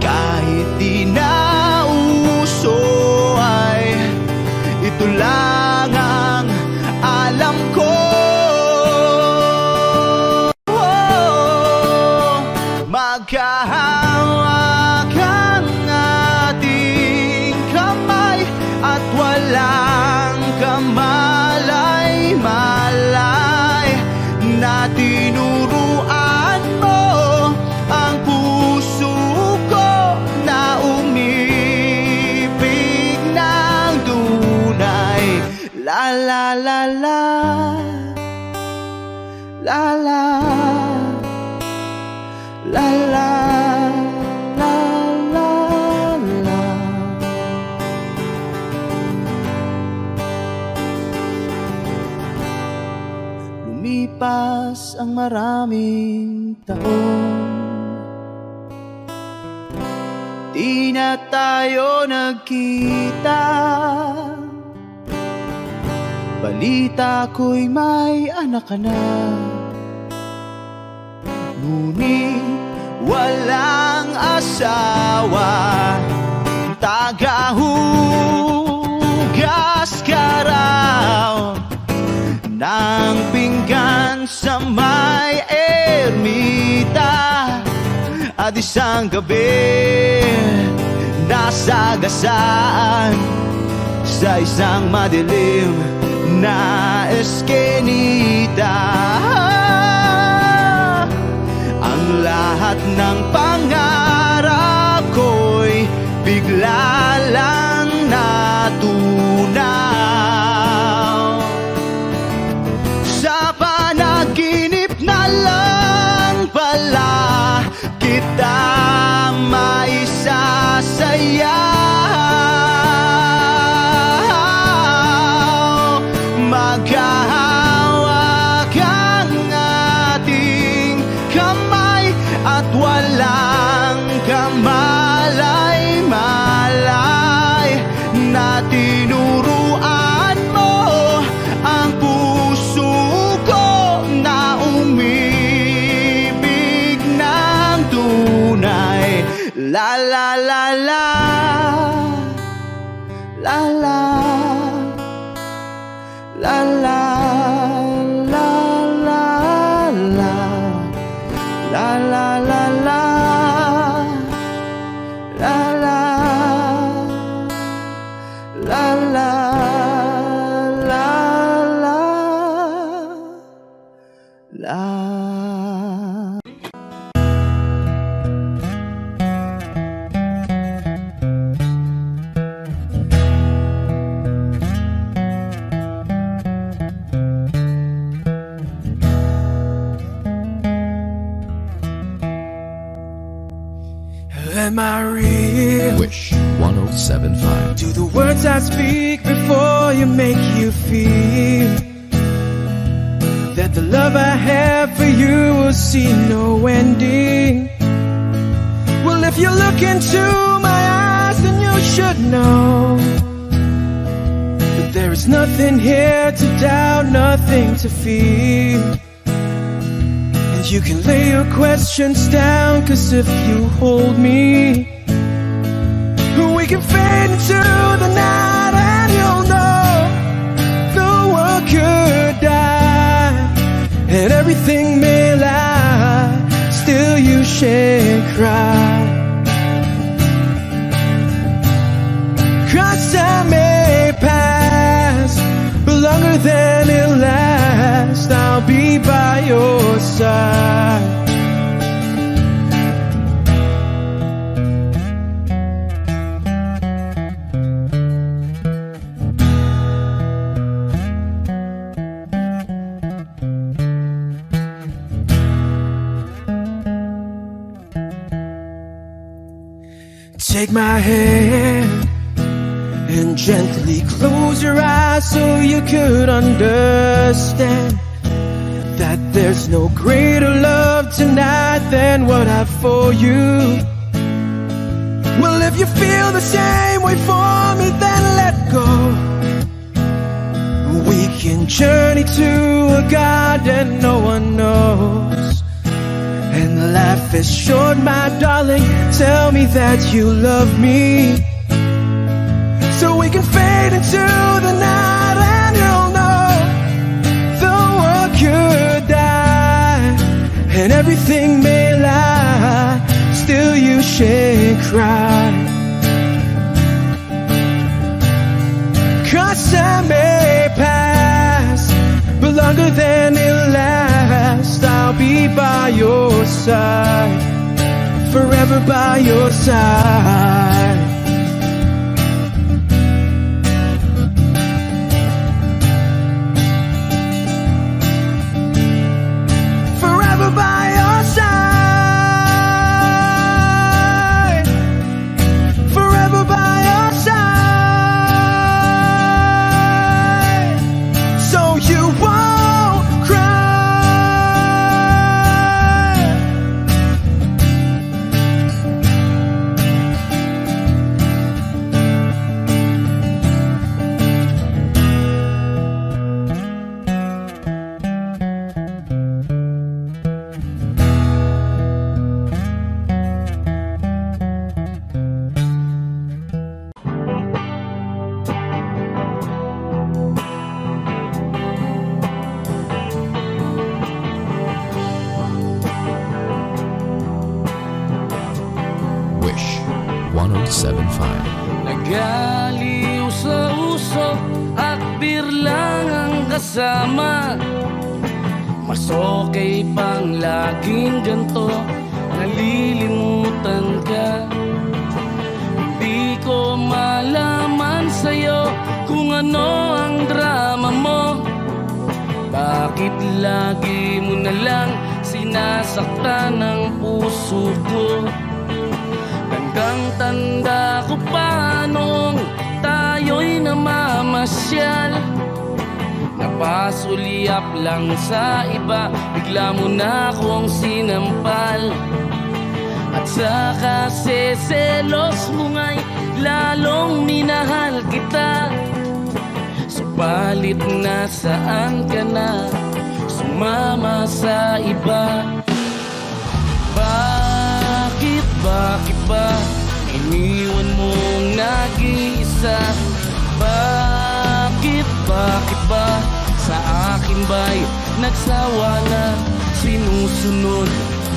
kahit di na uso ay ito lang ang alam ko. Magkahawak ang ating kamay at walang kamalay-malay, na tinuruan mo ang puso ko na umibig ng tunay. La la la la, la la, la la, la la, la. Lumipas ang maraming taon, di na tayo nagkita. Balita ko'y may anak ka na, ngunit walang asawa. Tagahugas ka raw ng pinggan sa may ermita, at isang gabi nasagasaan sa isang madilim na eskenita. lahat ng pangarap ko'y bigla lang natunaw. Sa panaginip na lang pala kita maisasayaw. Maghahawak ang ating kamay at walang kamalay-malay na tinuruan mo ang puso ko na umibig ng tunay. La la la la, la la, la la, la la, la, la la la la, la la, la la, la la, la. Am I real? Wish 1075. Do the words I speak before you make you feel that the love I have for you will see no ending? Well, if you look into my eyes, then you should know that there is nothing here to doubt, nothing to feel. And you can lay your questions down, 'cause if you hold me, we can fade into the night and you'll know the world could die and everything may lie, still you shan't cry. 'Cause time may pass, but longer than it lasts, I'll be by your side. Take my hand and gently close your eyes so you could understand that there's no greater love tonight than what I have for you. Well, if you feel the same way for me, then let go. We can journey to a garden no one knows. And life is short, my darling, tell me that you love me, so we can fade into the night and you'll know the world could die and everything may lie, still you shan't cry. 'Cause time may pass, but longer than it lasts, I'll be by your side, forever by your side. Forever by your side, forever by your side, so you won't cry. Wish 1075. Nagaliw sa uso at birlang ang kasama. Mas okay pang laging ganto, nalilimutan ka. Hindi ko malaman sa'yo kung ano ang drama mo. Bakit lagi mo na lang sinasaktan ang puso ko? Hanggang tanda ko pa nung tayo'y namamasyal, napasulyap lang sa iba, bigla mo na akong sinampal. At sa kasi selos mo nga'y lalong minahal kita. Subalit nasaan ka na, sumama sa iba? Bakit ba iniwan mong nag-iisa? Bakit ba sa akin ba'y nagsawa na? Sinusunod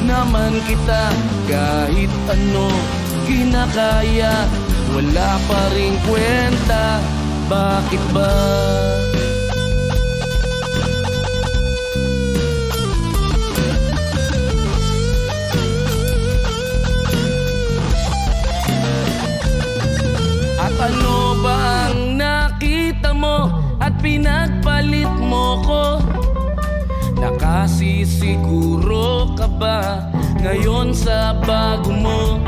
naman kita kahit ano kinakaya, wala pa ring kwenta. Bakit ba? At ano ba ang nakita mo at pinagpalit mo ko? Nakasisiguro ka ba ngayon sa bago mo?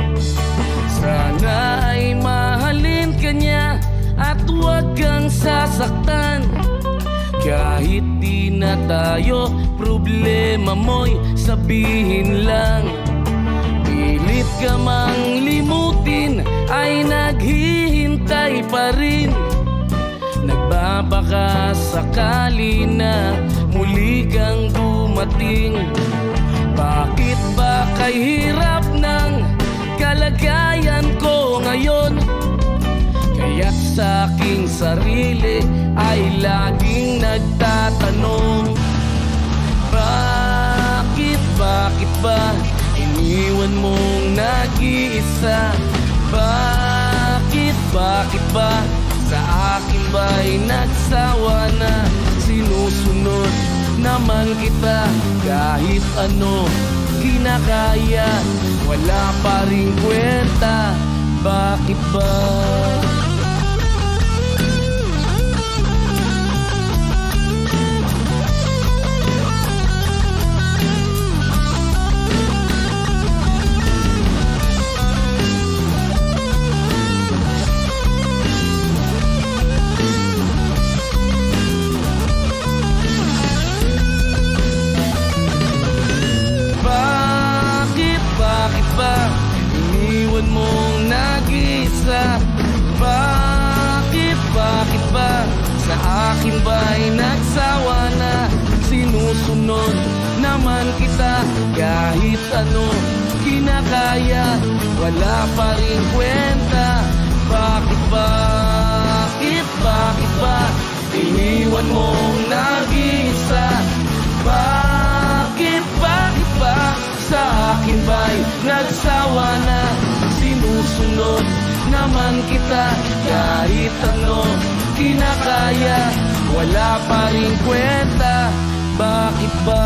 Sana ay mahalin ka niya at huwag kang sasaktan. Kahit di na tayo, problema mo'y sabihin lang. Pilit ka mang limutin ay naghihintay pa rin. Nagbabaka sakali na muli kang dumating. Bakit ba kay hirap ng kalagayan ko ngayon? Kaya't sa aking sarili ay laging nagtatanong, bakit ba iniwan mong nag-iisa? Bakit ba sa akin ba'y nagsawa na? Sinusunod naman kita kahit ano kinakaya, wala pa ring kwenta. Bakit ba? Bakit ba iniwan mong nag-iisa? Bakit ba sa akin ba'y nagsawa na? Sinusunod naman kita kahit ano kinakaya, wala pa rin kwenta. Bakit ba iniwan mong nag-iisa? Bakit ba sa akin ba'y nagsawa na? Sinusunod naman kita kahit ano kinakaya, wala pa rin kwenta. Bakit ba?